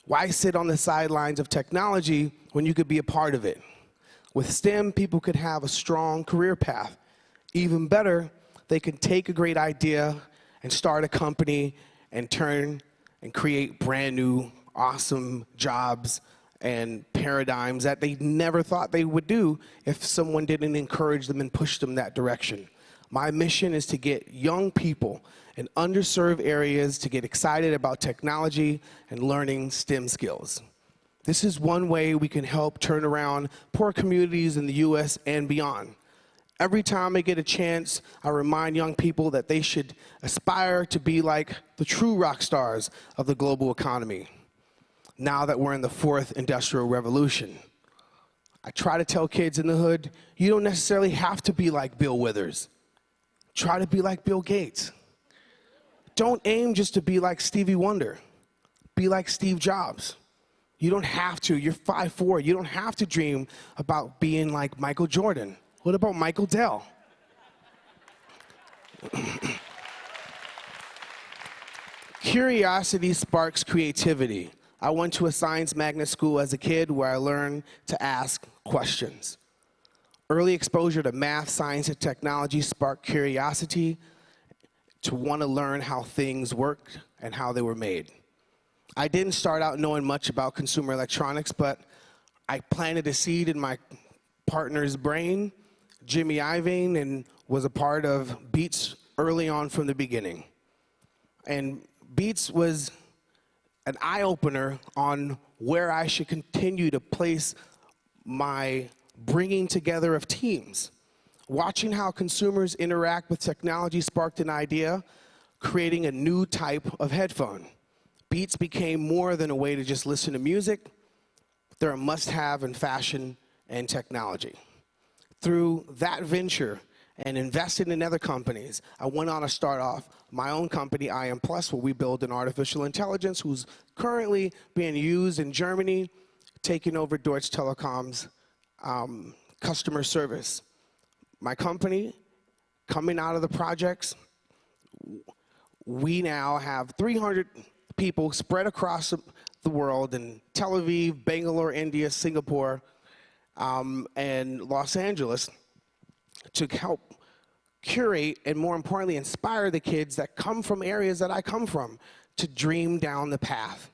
Why sit on the sidelines of technology when you could be a part of it? With STEM, people could have a strong career path. Even better, they can take a great idea and start a company and turn and create brand new, awesome jobs and paradigms that they never thought they would do if someone didn't encourage them and push them that direction. My mission is to get young people in underserved areas to get excited about technology and learning STEM skills. This is one way we can help turn around poor communities in the US and beyond. Every time I get a chance, I remind young people that they should aspire to be like the true rock stars of the global economy, now that we're in the 4th industrial revolution. I try to tell kids in the hood, you don't necessarily have to be like Bill Withers. Try to be like Bill Gates. Don't aim just to be like Stevie Wonder. Be like Steve Jobs. You don't have to. You're 5'4". You don't have to dream about being like Michael Jordan. What about Michael Dell? Curiosity sparks creativity. I went to a science magnet school as a kid where I learned to ask questions. Early exposure to math, science, and technology sparked curiosity to want to learn how things worked and how they were made. I didn't start out knowing much about consumer electronics, but I planted a seed in my partner's brain, Jimmy Iovine, and was a part of Beats early on from the beginning. And Beats was an eye-opener on where I should continue to place my bringing together of teams. Watching how consumers interact with technology sparked an idea, creating a new type of headphone. Beats became more than a way to just listen to music. They're a must-have in fashion and technology. Through that venture and investing in other companies, I went on to start off my own company, Will.i.am, where we build an artificial intelligence who's currently being used in Germany, taking over Deutsche Telekom's customer service. My company coming out of the projects, we now have 300 people spread across the world in Tel Aviv, Bangalore, India, Singapore, and Los Angeles to help curate and, more importantly, inspire the kids that come from areas that I come from to dream down the path.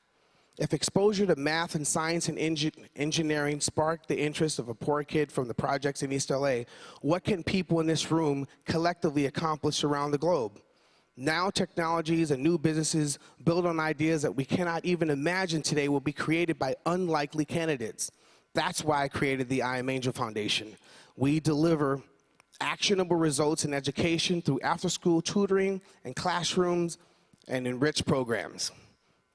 If exposure to math and science and engineering sparked the interest of a poor kid from the projects in East LA, what can people in this room collectively accomplish around the globe? Now technologies and new businesses built on ideas that we cannot even imagine today will be created by unlikely candidates. That's why I created the I Am Angel Foundation. We deliver actionable results in education through after-school tutoring and classrooms and enriched programs.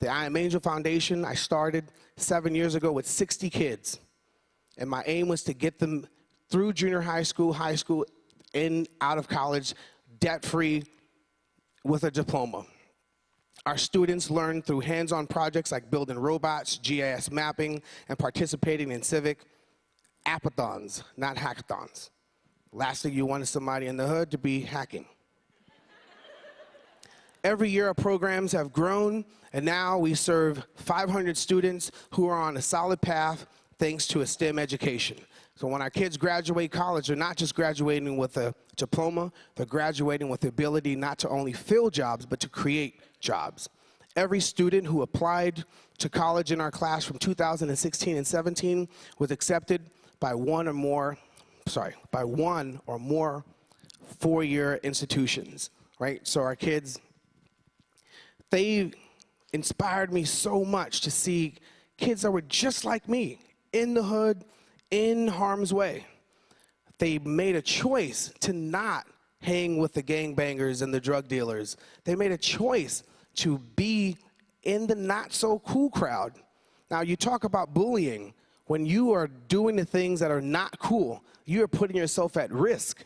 The I Am Angel Foundation, I started 7 years ago with 60 kids. And my aim was to get them through junior high school, in, out of college, debt-free, with a diploma. Our students learn through hands-on projects like building robots, GIS mapping, and participating in civic appathons, not hackathons. Last thing you want is somebody in the hood to be hacking. Every year our programs have grown, and now we serve 500 students who are on a solid path thanks to a STEM education. So when our kids graduate college, they're not just graduating with a diploma, they're graduating with the ability not to only fill jobs, but to create jobs. Every student who applied to college in our class from 2016 and 17 was accepted by one or more four-year institutions, right? So our kids, they inspired me so much to see kids that were just like me, in the hood, in harm's way. They made a choice to not hang with the gangbangers and the drug dealers. They made a choice to be in the not-so-cool crowd. Now, you talk about bullying. When you are doing the things that are not cool, you are putting yourself at risk.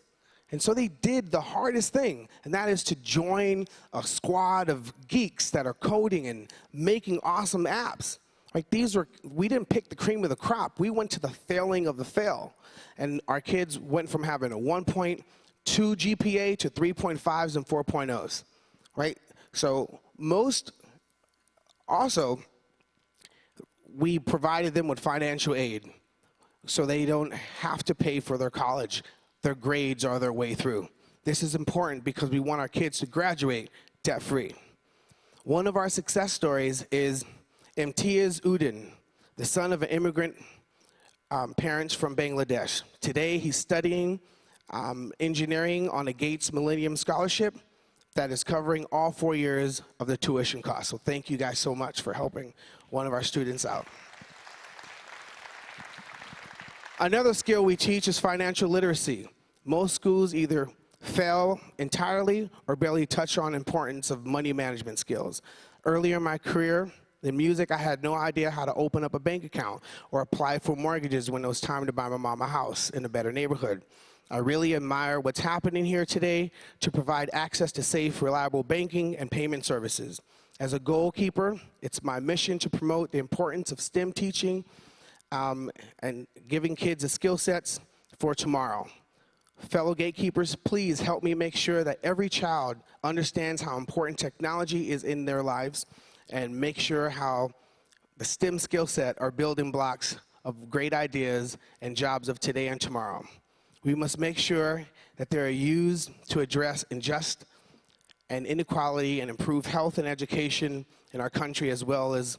And so they did the hardest thing, and that is to join a squad of geeks that are coding and making awesome apps. Like we didn't pick the cream of the crop. We went to the failing of the fail. And our kids went from having a 1.2 GPA to 3.5s and 4.0s, right? So also, we provided them with financial aid so they don't have to pay for their college. Their grades are their way through. This is important because we want our kids to graduate debt-free. One of our success stories is Imtiaz Udin, the son of an immigrant parents from Bangladesh. Today, he's studying engineering on a Gates Millennium Scholarship that is covering all 4 years of the tuition costs. So thank you guys so much for helping one of our students out. Another skill we teach is financial literacy. Most schools either fail entirely or barely touch on importance of money management skills. Earlier in my career in music, I had no idea how to open up a bank account or apply for mortgages when it was time to buy my mom a house in a better neighborhood. I really admire what's happening here today to provide access to safe, reliable banking and payment services. As a goalkeeper, it's my mission to promote the importance of STEM teaching and giving kids the skill sets for tomorrow. Fellow gatekeepers, please help me make sure that every child understands how important technology is in their lives and make sure how the STEM skill set are building blocks of great ideas and jobs of today and tomorrow. We must make sure that they are used to address injustice and inequality and improve health and education in our country as well as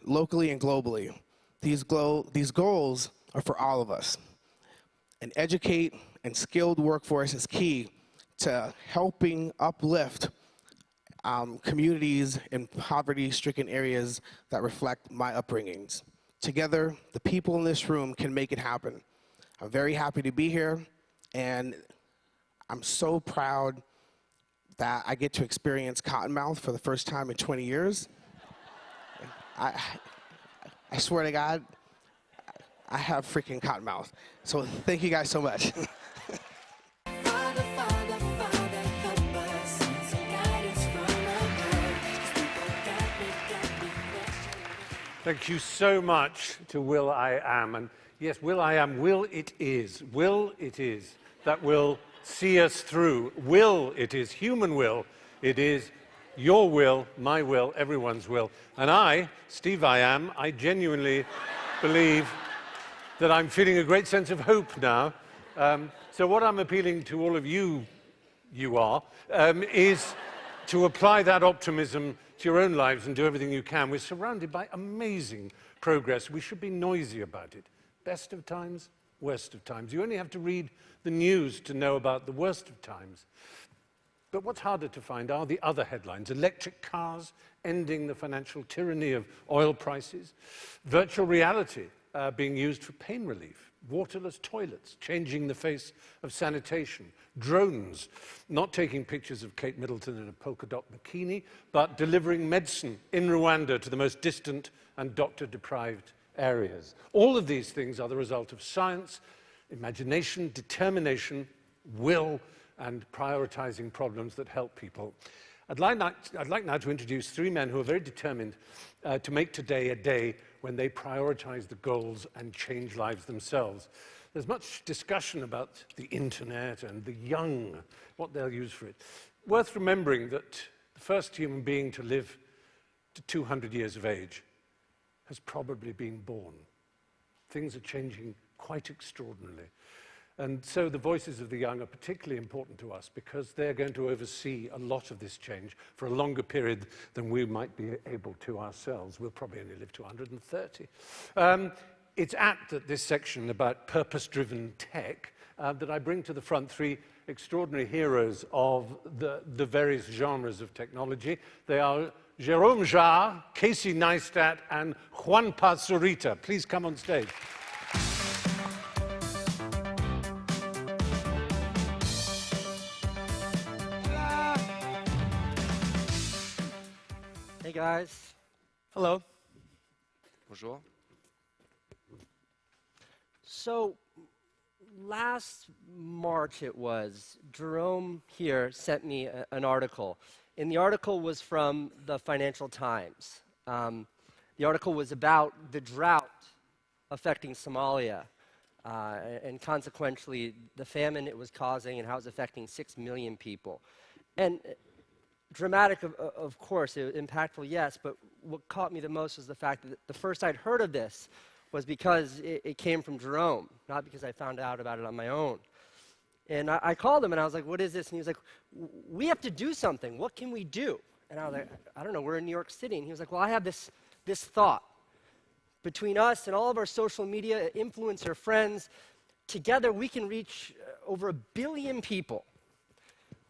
locally and globally. These goals are for all of us. An educate and skilled workforce is key to helping uplift communities in poverty-stricken areas that reflect my upbringings. Together, the people in this room can make it happen. I'm very happy to be here, and I'm so proud that I get to experience Cottonmouth for the first time in 20 years. I swear to God, I have freaking Cottonmouth. So thank you guys so much. Thank you so much to Will.i.am. And yes, Will.i.am, will it is that will see us through. Will, it is human will. It is your will, my will, everyone's will. And I, Steve.i.am, I genuinely believe that I'm feeling a great sense of hope now. So what I'm appealing to all of you is to apply that optimism to your own lives and do everything you can. We're surrounded by amazing progress. We should be noisy about it. Best of times, worst of times. You only have to read the news to know about the worst of times. But what's harder to find are the other headlines. Electric cars ending the financial tyranny of oil prices. Virtual reality being used for pain relief. Waterless toilets changing the face of sanitation. Drones not taking pictures of Kate Middleton in a polka dot bikini, but delivering medicine in Rwanda to the most distant and doctor-deprived areas. All of these things are the result of science, imagination, determination, will, and prioritizing problems that help people. I'd like now to introduce three men who are very determined to make today a day when they prioritize the goals and change lives themselves. There's much discussion about the internet and the young, what they'll use for it. Worth remembering that the first human being to live to 200 years of age has probably been born. Things are changing quite extraordinarily. And so the voices of the young are particularly important to us because they're going to oversee a lot of this change for a longer period than we might be able to ourselves. We'll probably only live to 130. It's apt that this section about purpose-driven tech that I bring to the front three extraordinary heroes of the various genres of technology. They are Jérôme Jarre, Casey Neistat, and Juan Pazurita. Please come on stage. Hey guys. Hello. Bonjour. So, last March it was, Jerome here sent me an article. And the article was from the Financial Times. The article was about the drought affecting Somalia and consequently the famine it was causing and how it was affecting 6 million people. And dramatic, of course, impactful, yes, but what caught me the most was the fact that the first I'd heard of this was because it came from Jerome, not because I found out about it on my own. And I called him and I was like, what is this? And he was like, we have to do something. What can we do? And I was like, I don't know, we're in New York City. And he was like, well, I have this thought. Between us and all of our social media influencer friends, together we can reach over 1 billion people.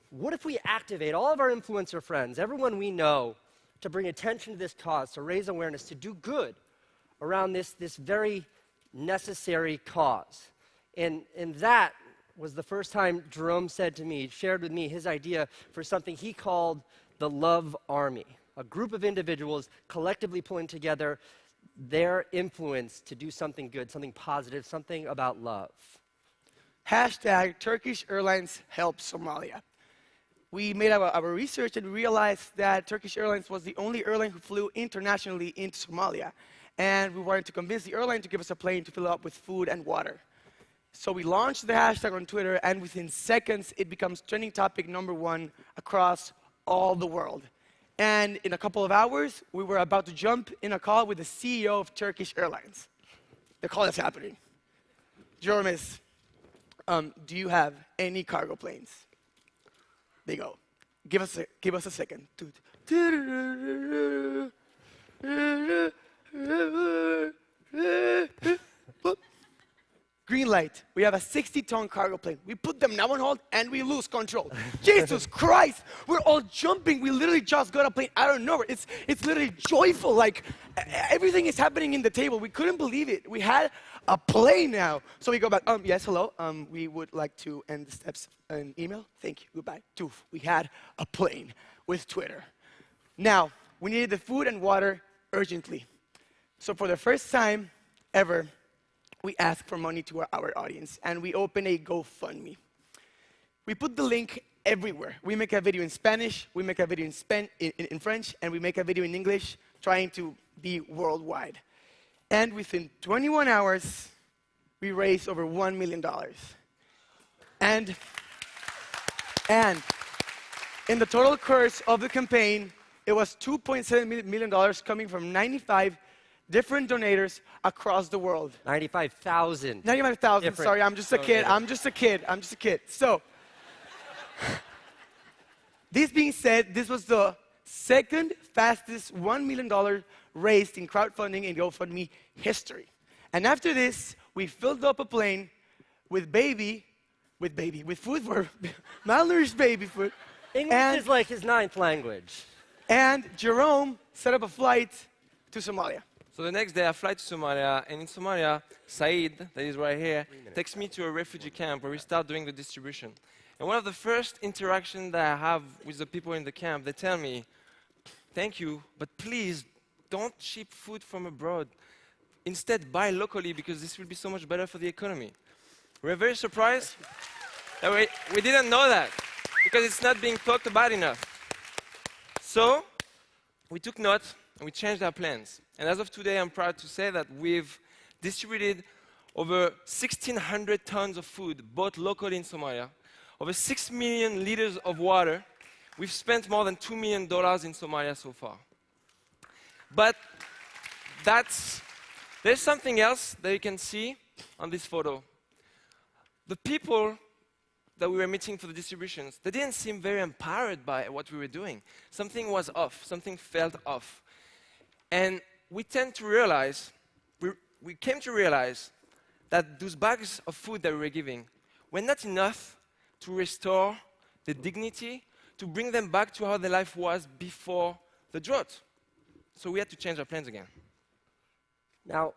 What if we activate all of our influencer friends, everyone we know, to bring attention to this cause, to raise awareness, to do good around this very necessary cause? And that was the first time Jerome said to me, shared with me his idea for something he called the Love Army, a group of individuals collectively pulling together their influence to do something good, something positive, something about love. Hashtag Turkish Airlines help Somalia. We made our research and realized that Turkish Airlines was the only airline who flew internationally into Somalia. And we wanted to convince the airline to give us a plane to fill up with food and water. So we launched the hashtag on Twitter, and within seconds, it becomes trending topic #1 across all the world. And in a couple of hours, we were about to jump in a call with the CEO of Turkish Airlines. The call is happening. Jerome, do you have any cargo planes? There you go. Give us a second. Green light. We have a 60-ton cargo plane. We put them now on hold, and we lose control. Jesus Christ! We're all jumping. We literally just got a plane out of nowhere. It's literally joyful. Like, everything is happening in the table. We couldn't believe it. We had a plane now. So we go back. Yes, hello. We would like to end the steps in email. Thank you. Goodbye. Toof. We had a plane with Twitter. Now, we needed the food and water urgently. So for the first time ever, we asked for money to our audience, and we opened a GoFundMe. We put the link everywhere. We make a video in Spanish, we make a video in French, and we make a video in English, trying to be worldwide. And within 21 hours, we raised over $1 million. And And in the total course of the campaign, it was $2.7 million coming from 95 different donators across the world. 95,000. 95,000, sorry, I'm just a kid. I'm just a kid. So, this being said, this was the second fastest $1 million raised in crowdfunding in GoFundMe history. And after this, we filled up a plane with food for malnourished baby food. English is like his 9th language. And Jerome set up a flight to Somalia. So the next day I fly to Somalia, and in Somalia, Said, that is right here, takes me to a refugee camp where we start doing the distribution. And one of the first interactions that I have with the people in the camp, they tell me, thank you, but please don't ship food from abroad. Instead, buy locally because this will be so much better for the economy. We're very surprised that we didn't know that because it's not being talked about enough. So we took note and we changed our plans. And as of today, I'm proud to say that we've distributed over 1,600 tons of food, both locally in Somalia, over 6 million liters of water. We've spent more than $2 million in Somalia so far. But there's something else that you can see on this photo. The people that we were meeting for the distributions, they didn't seem very empowered by what we were doing. Something was off, something felt off. And we came to realize that those bags of food that we were giving were not enough to restore the dignity, to bring them back to how their life was before the drought. So we had to change our plans again. Now,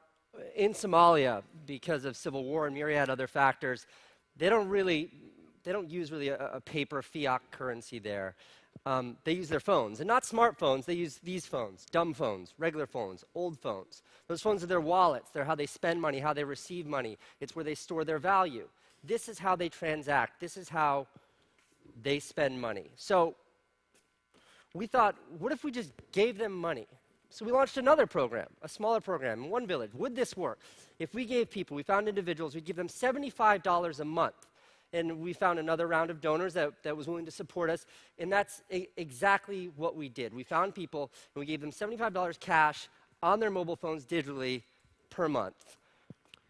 in Somalia, because of civil war and myriad other factors, they don't use really a paper fiat currency there. They use their phones, and not smartphones. They use these phones, dumb phones, regular phones, old phones. Those phones are their wallets. They're how they spend money, how they receive money. It's where they store their value. This is how they transact. This is how they spend money. So we thought, what if we just gave them money? So we launched another program, a smaller program in one village. Would this work? If we gave people, we found individuals, we'd give them $75 a month. And we found another round of donors that was willing to support us. And that's exactly what we did. We found people, and we gave them $75 cash on their mobile phones digitally per month.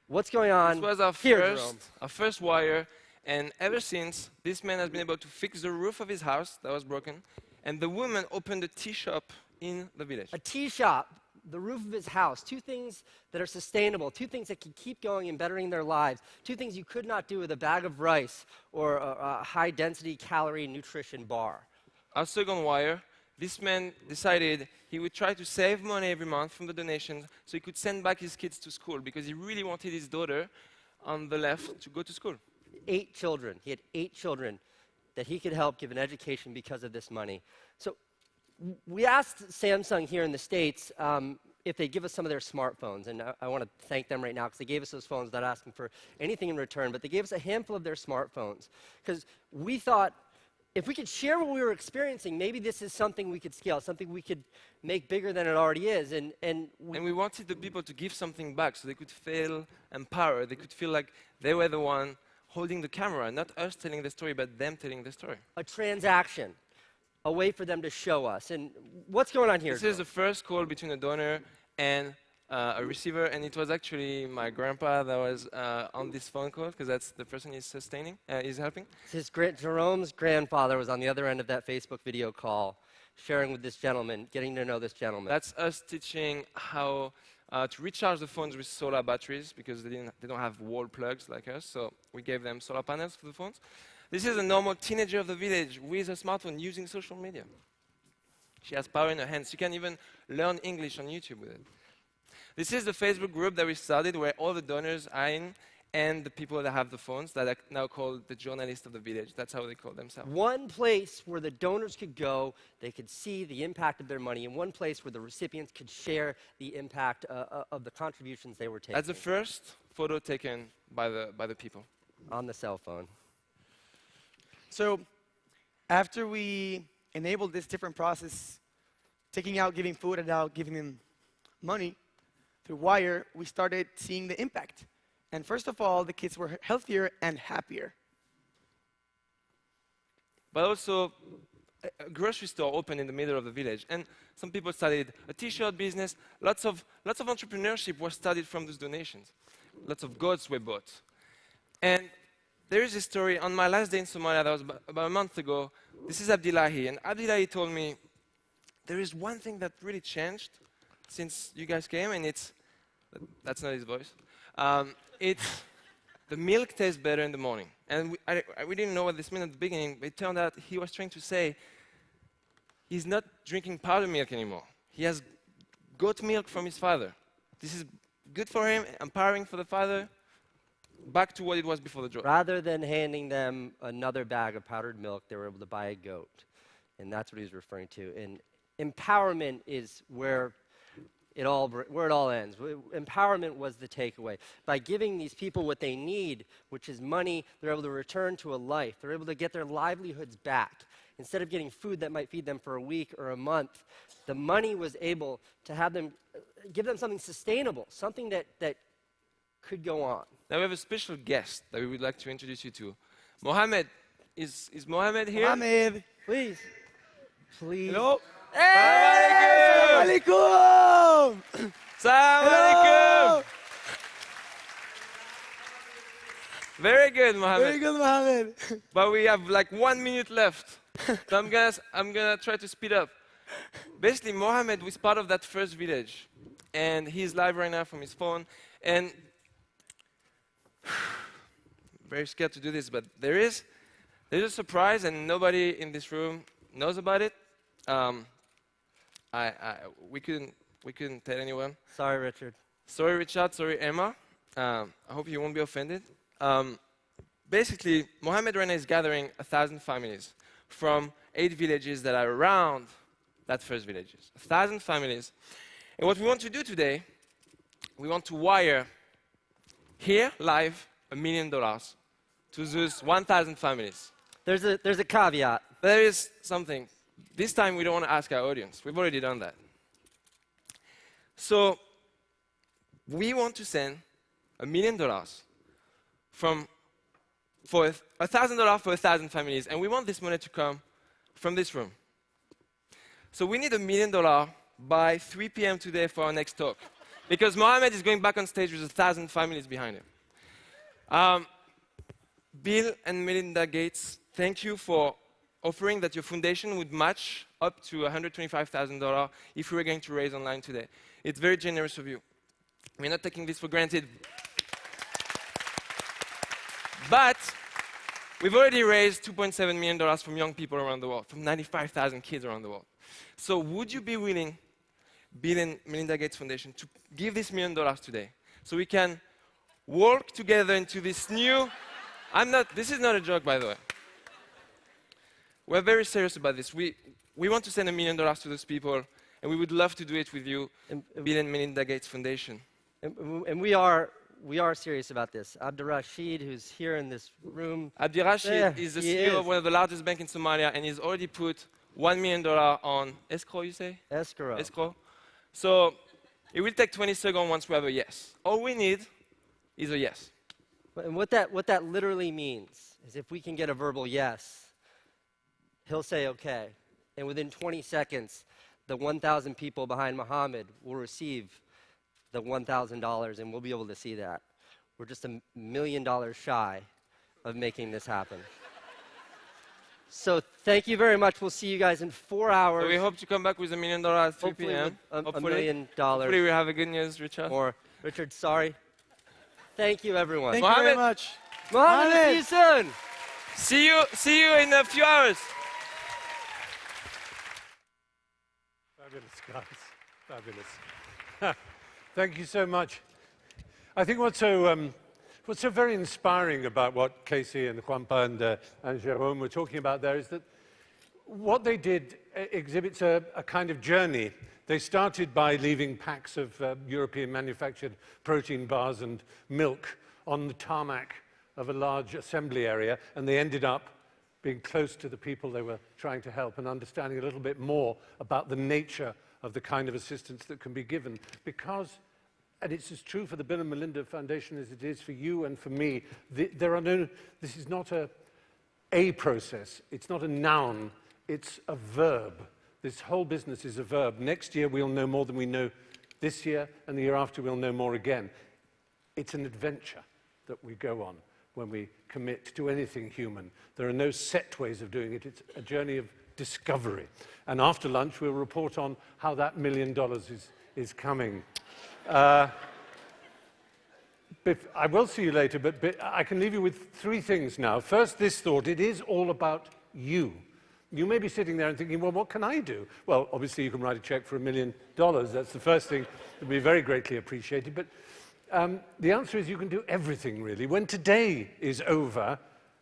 What's going on This was here, our first wire. And ever since, this man has been able to fix the roof of his house that was broken. And the woman opened a tea shop in the village. A tea shop, the roof of his house, 2 things that are sustainable, 2 things that can keep going and bettering their lives, 2 things you could not do with a bag of rice or a high-density calorie nutrition bar. Our second wire, this man decided he would try to save money every month from the donations so he could send back his kids to school because he really wanted his daughter on the left to go to school. 8 children. He had 8 children that he could help give an education because of this money. So we asked Samsung here in the States if they'd give us some of their smartphones. And I want to thank them right now because they gave us those phones without asking for anything in return. But they gave us a handful of their smartphones because we thought if we could share what we were experiencing, maybe this is something we could scale, something we could make bigger than it already is. And we wanted the people to give something back so they could feel empowered. They could feel like they were the one holding the camera, not us telling the story, but them telling the story. A transaction, a way for them to show us. And what's going on here? This is the first call between a donor and a receiver, and it was actually my grandpa that was on this phone call because that's the person he's helping. Jerome's grandfather was on the other end of that Facebook video call, sharing with this gentleman, getting to know this gentleman. That's us teaching how to recharge the phones with solar batteries because they don't have wall plugs like us, so we gave them solar panels for the phones. This is a normal teenager of the village with a smartphone using social media. She has power in her hands. She can even learn English on YouTube with it. This is the Facebook group that we started where all the donors are in and the people that have the phones that are now called the journalists of the village. That's how they call themselves. One place where the donors could go, they could see the impact of their money, and one place where the recipients could share the impact of the contributions they were taking. That's the first photo taken by the people. On the cell phone. So after we enabled this different process, taking out giving food and now giving them money through wire, we started seeing the impact. And first of all, the kids were healthier and happier. but also a grocery store opened in the middle of the village. And some people started a t-shirt business. Lots of entrepreneurship was started from those donations. Lots of goats were bought. And there is a story on my last day in Somalia, that was about a month ago. This is Abdullahi, and Abdullahi told me, there is one thing that really changed since you guys came, and that's not his voice. It's the milk tastes better in the morning. And we didn't know what this meant at the beginning, but it turned out he was trying to say he's not drinking powdered milk anymore. He has goat milk from his father. This is good for him, empowering for the father, back to what it was before the drug. Rather than handing them another bag of powdered milk, they were able to buy a goat. And that's what he was referring to. And empowerment is where it all ends. Empowerment was the takeaway. By giving these people what they need, which is money, they're able to return to a life. They're able to get their livelihoods back. Instead of getting food that might feed them for a week or a month, the money was able to have them, give them something sustainable, something that could go on. Now we have a special guest that we would like to introduce you to. Mohammed, is Mohammed here? Mohammed, please. Please. Hello. Hey! Assalamu alaikum. Assalamu alaikum. Very good, Mohammed. Very good, Mohammed. But we have like 1 minute left. So I'm gonna try to speed up. Basically, Mohammed was part of that first village. And he's live right now from his phone. And very scared to do this, but there's a surprise, and nobody in this room knows about it. We couldn't tell anyone. Sorry, Richard. Sorry, Richard. Sorry, Emma. I hope you won't be offended. Basically, Mohammed right now is gathering 1,000 families from 8 villages that are around that first villages. 1,000 families. And what we want to do today, we want to wire here, live, $1 million to those 1,000 families. There's a caveat. There is something. This time we don't want to ask our audience. We've already done that. So we want to send $1 million for $1,000 for 1,000 families, and we want this money to come from this room. So we need $1 million by 3 p.m. today for our next talk, because Mohammed is going back on stage with 1,000 families behind him. Bill and Melinda Gates, thank you for offering that your foundation would match up to $125,000 if we were going to raise online today. It's very generous of you. We're not taking this for granted. But we've already raised $2.7 million from young people around the world, from 95,000 kids around the world. So would you be willing, Bill and Melinda Gates Foundation, to give this $1 million today so we can work together into this new... this is not a joke, by the way. We're very serious about this. We want to send $1 million to those people, and we would love to do it with you, Bill and Melinda Gates Foundation. And we are serious about this. Abdurrashid, who's here in this room. Abdurrashid is the CEO of one of the largest banks in Somalia, and he's already put $1 million on escrow, you say? Escrow. Escrow. So it will take 20 seconds once we have a yes. All we need is a yes. And what that literally means is if we can get a verbal yes, he'll say okay. And within 20 seconds, the 1,000 people behind Mohammed will receive the $1,000, and we'll be able to see that. We're just $1 million shy of making this happen. So thank you very much. We'll see you guys in 4 hours. So we hope to come back with $1 million at 3 p.m. $1 million. Hopefully we have a good news, Richard. Or Richard, sorry. Thank you, everyone. Thank you very much. Mohammed, see you soon. See you in a few hours. Fabulous, guys. Fabulous. Thank you so much. I think what's so very inspiring about what Casey and Juanpa and Jérôme were talking about there is that what they did exhibits a kind of journey. They started by leaving packs of European manufactured protein bars and milk on the tarmac of a large assembly area, and they ended up being close to the people they were trying to help and understanding a little bit more about the nature of the kind of assistance that can be given. Because, and it's as true for the Bill and Melinda Foundation as it is for you and for me, this is not a a process. It's not a noun, it's a verb. This whole business is a verb. Next year we'll know more than we know this year, and the year after we'll know more again. It's an adventure that we go on when we commit to anything human. There are no set ways of doing it. It's a journey of discovery. And after lunch, we'll report on how that $1 million is coming. I will see you later, but I can leave you with 3 things now. First, this thought: it is all about you. You may be sitting there and thinking, well, what can I do? Well, obviously, you can write a check for $1 million. That's the first thing that would be very greatly appreciated. But the answer is you can do everything, really. When today is over,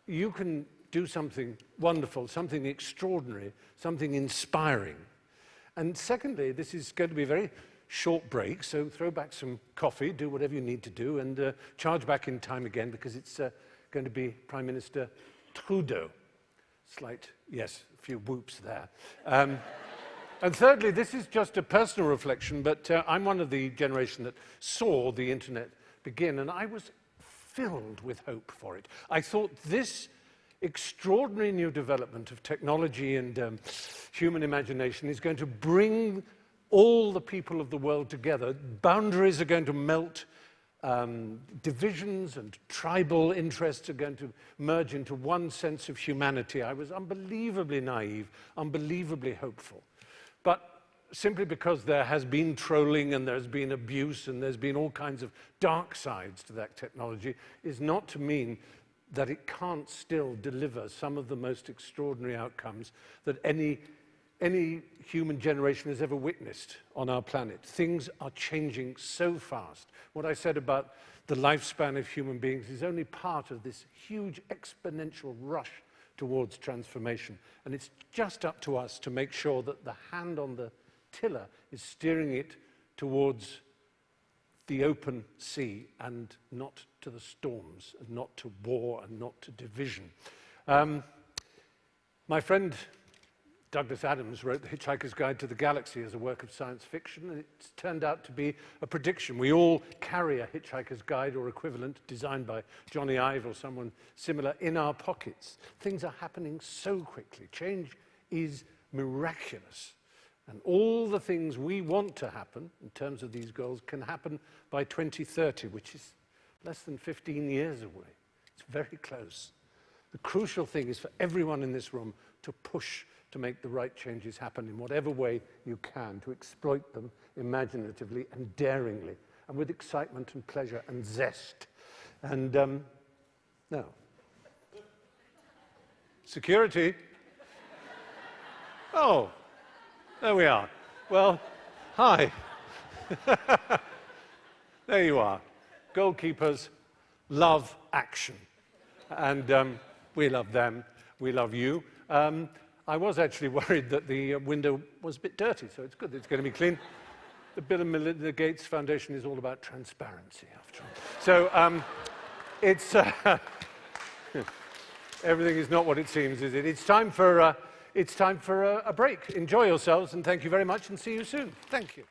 you can do something wonderful, something extraordinary, something inspiring. And secondly, this is going to be a very short break, so throw back some coffee, do whatever you need to do, and charge back in time again, because it's going to be Prime Minister Trudeau. Slight, yes, a few whoops there. And thirdly, this is just a personal reflection, but I'm one of the generation that saw the internet begin, and I was filled with hope for it. I thought this extraordinary new development of technology and human imagination is going to bring all the people of the world together. Boundaries are going to melt. Divisions and tribal interests are going to merge into one sense of humanity. I was unbelievably naive, unbelievably hopeful. But simply because there has been trolling and there's been abuse and there's been all kinds of dark sides to that technology is not to mean that it can't still deliver some of the most extraordinary outcomes that any human generation has ever witnessed on our planet. Things are changing so fast. What I said about the lifespan of human beings is only part of this huge exponential rush towards transformation. And it's just up to us to make sure that the hand on the tiller is steering it towards the open sea and not to the storms, and not to war, and not to division. My friend Douglas Adams wrote The Hitchhiker's Guide to the Galaxy as a work of science fiction, and it's turned out to be a prediction. We all carry a Hitchhiker's Guide or equivalent designed by Johnny Ive or someone similar in our pockets. Things are happening so quickly. Change is miraculous. And all the things we want to happen in terms of these goals can happen by 2030, which is less than 15 years away. It's very close. The crucial thing is for everyone in this room to push to make the right changes happen in whatever way you can, to exploit them imaginatively and daringly, and with excitement and pleasure and zest. And no. Security. Oh, there we are. Well, hi. There you are. Goalkeepers love action. And we love them. We love you. I was actually worried that the window was a bit dirty, so it's good that it's going to be clean. The Bill Melinda Gates Foundation is all about transparency, after all. So it's everything is not what it seems, is it? It's time for a break. Enjoy yourselves, and thank you very much, and see you soon. Thank you.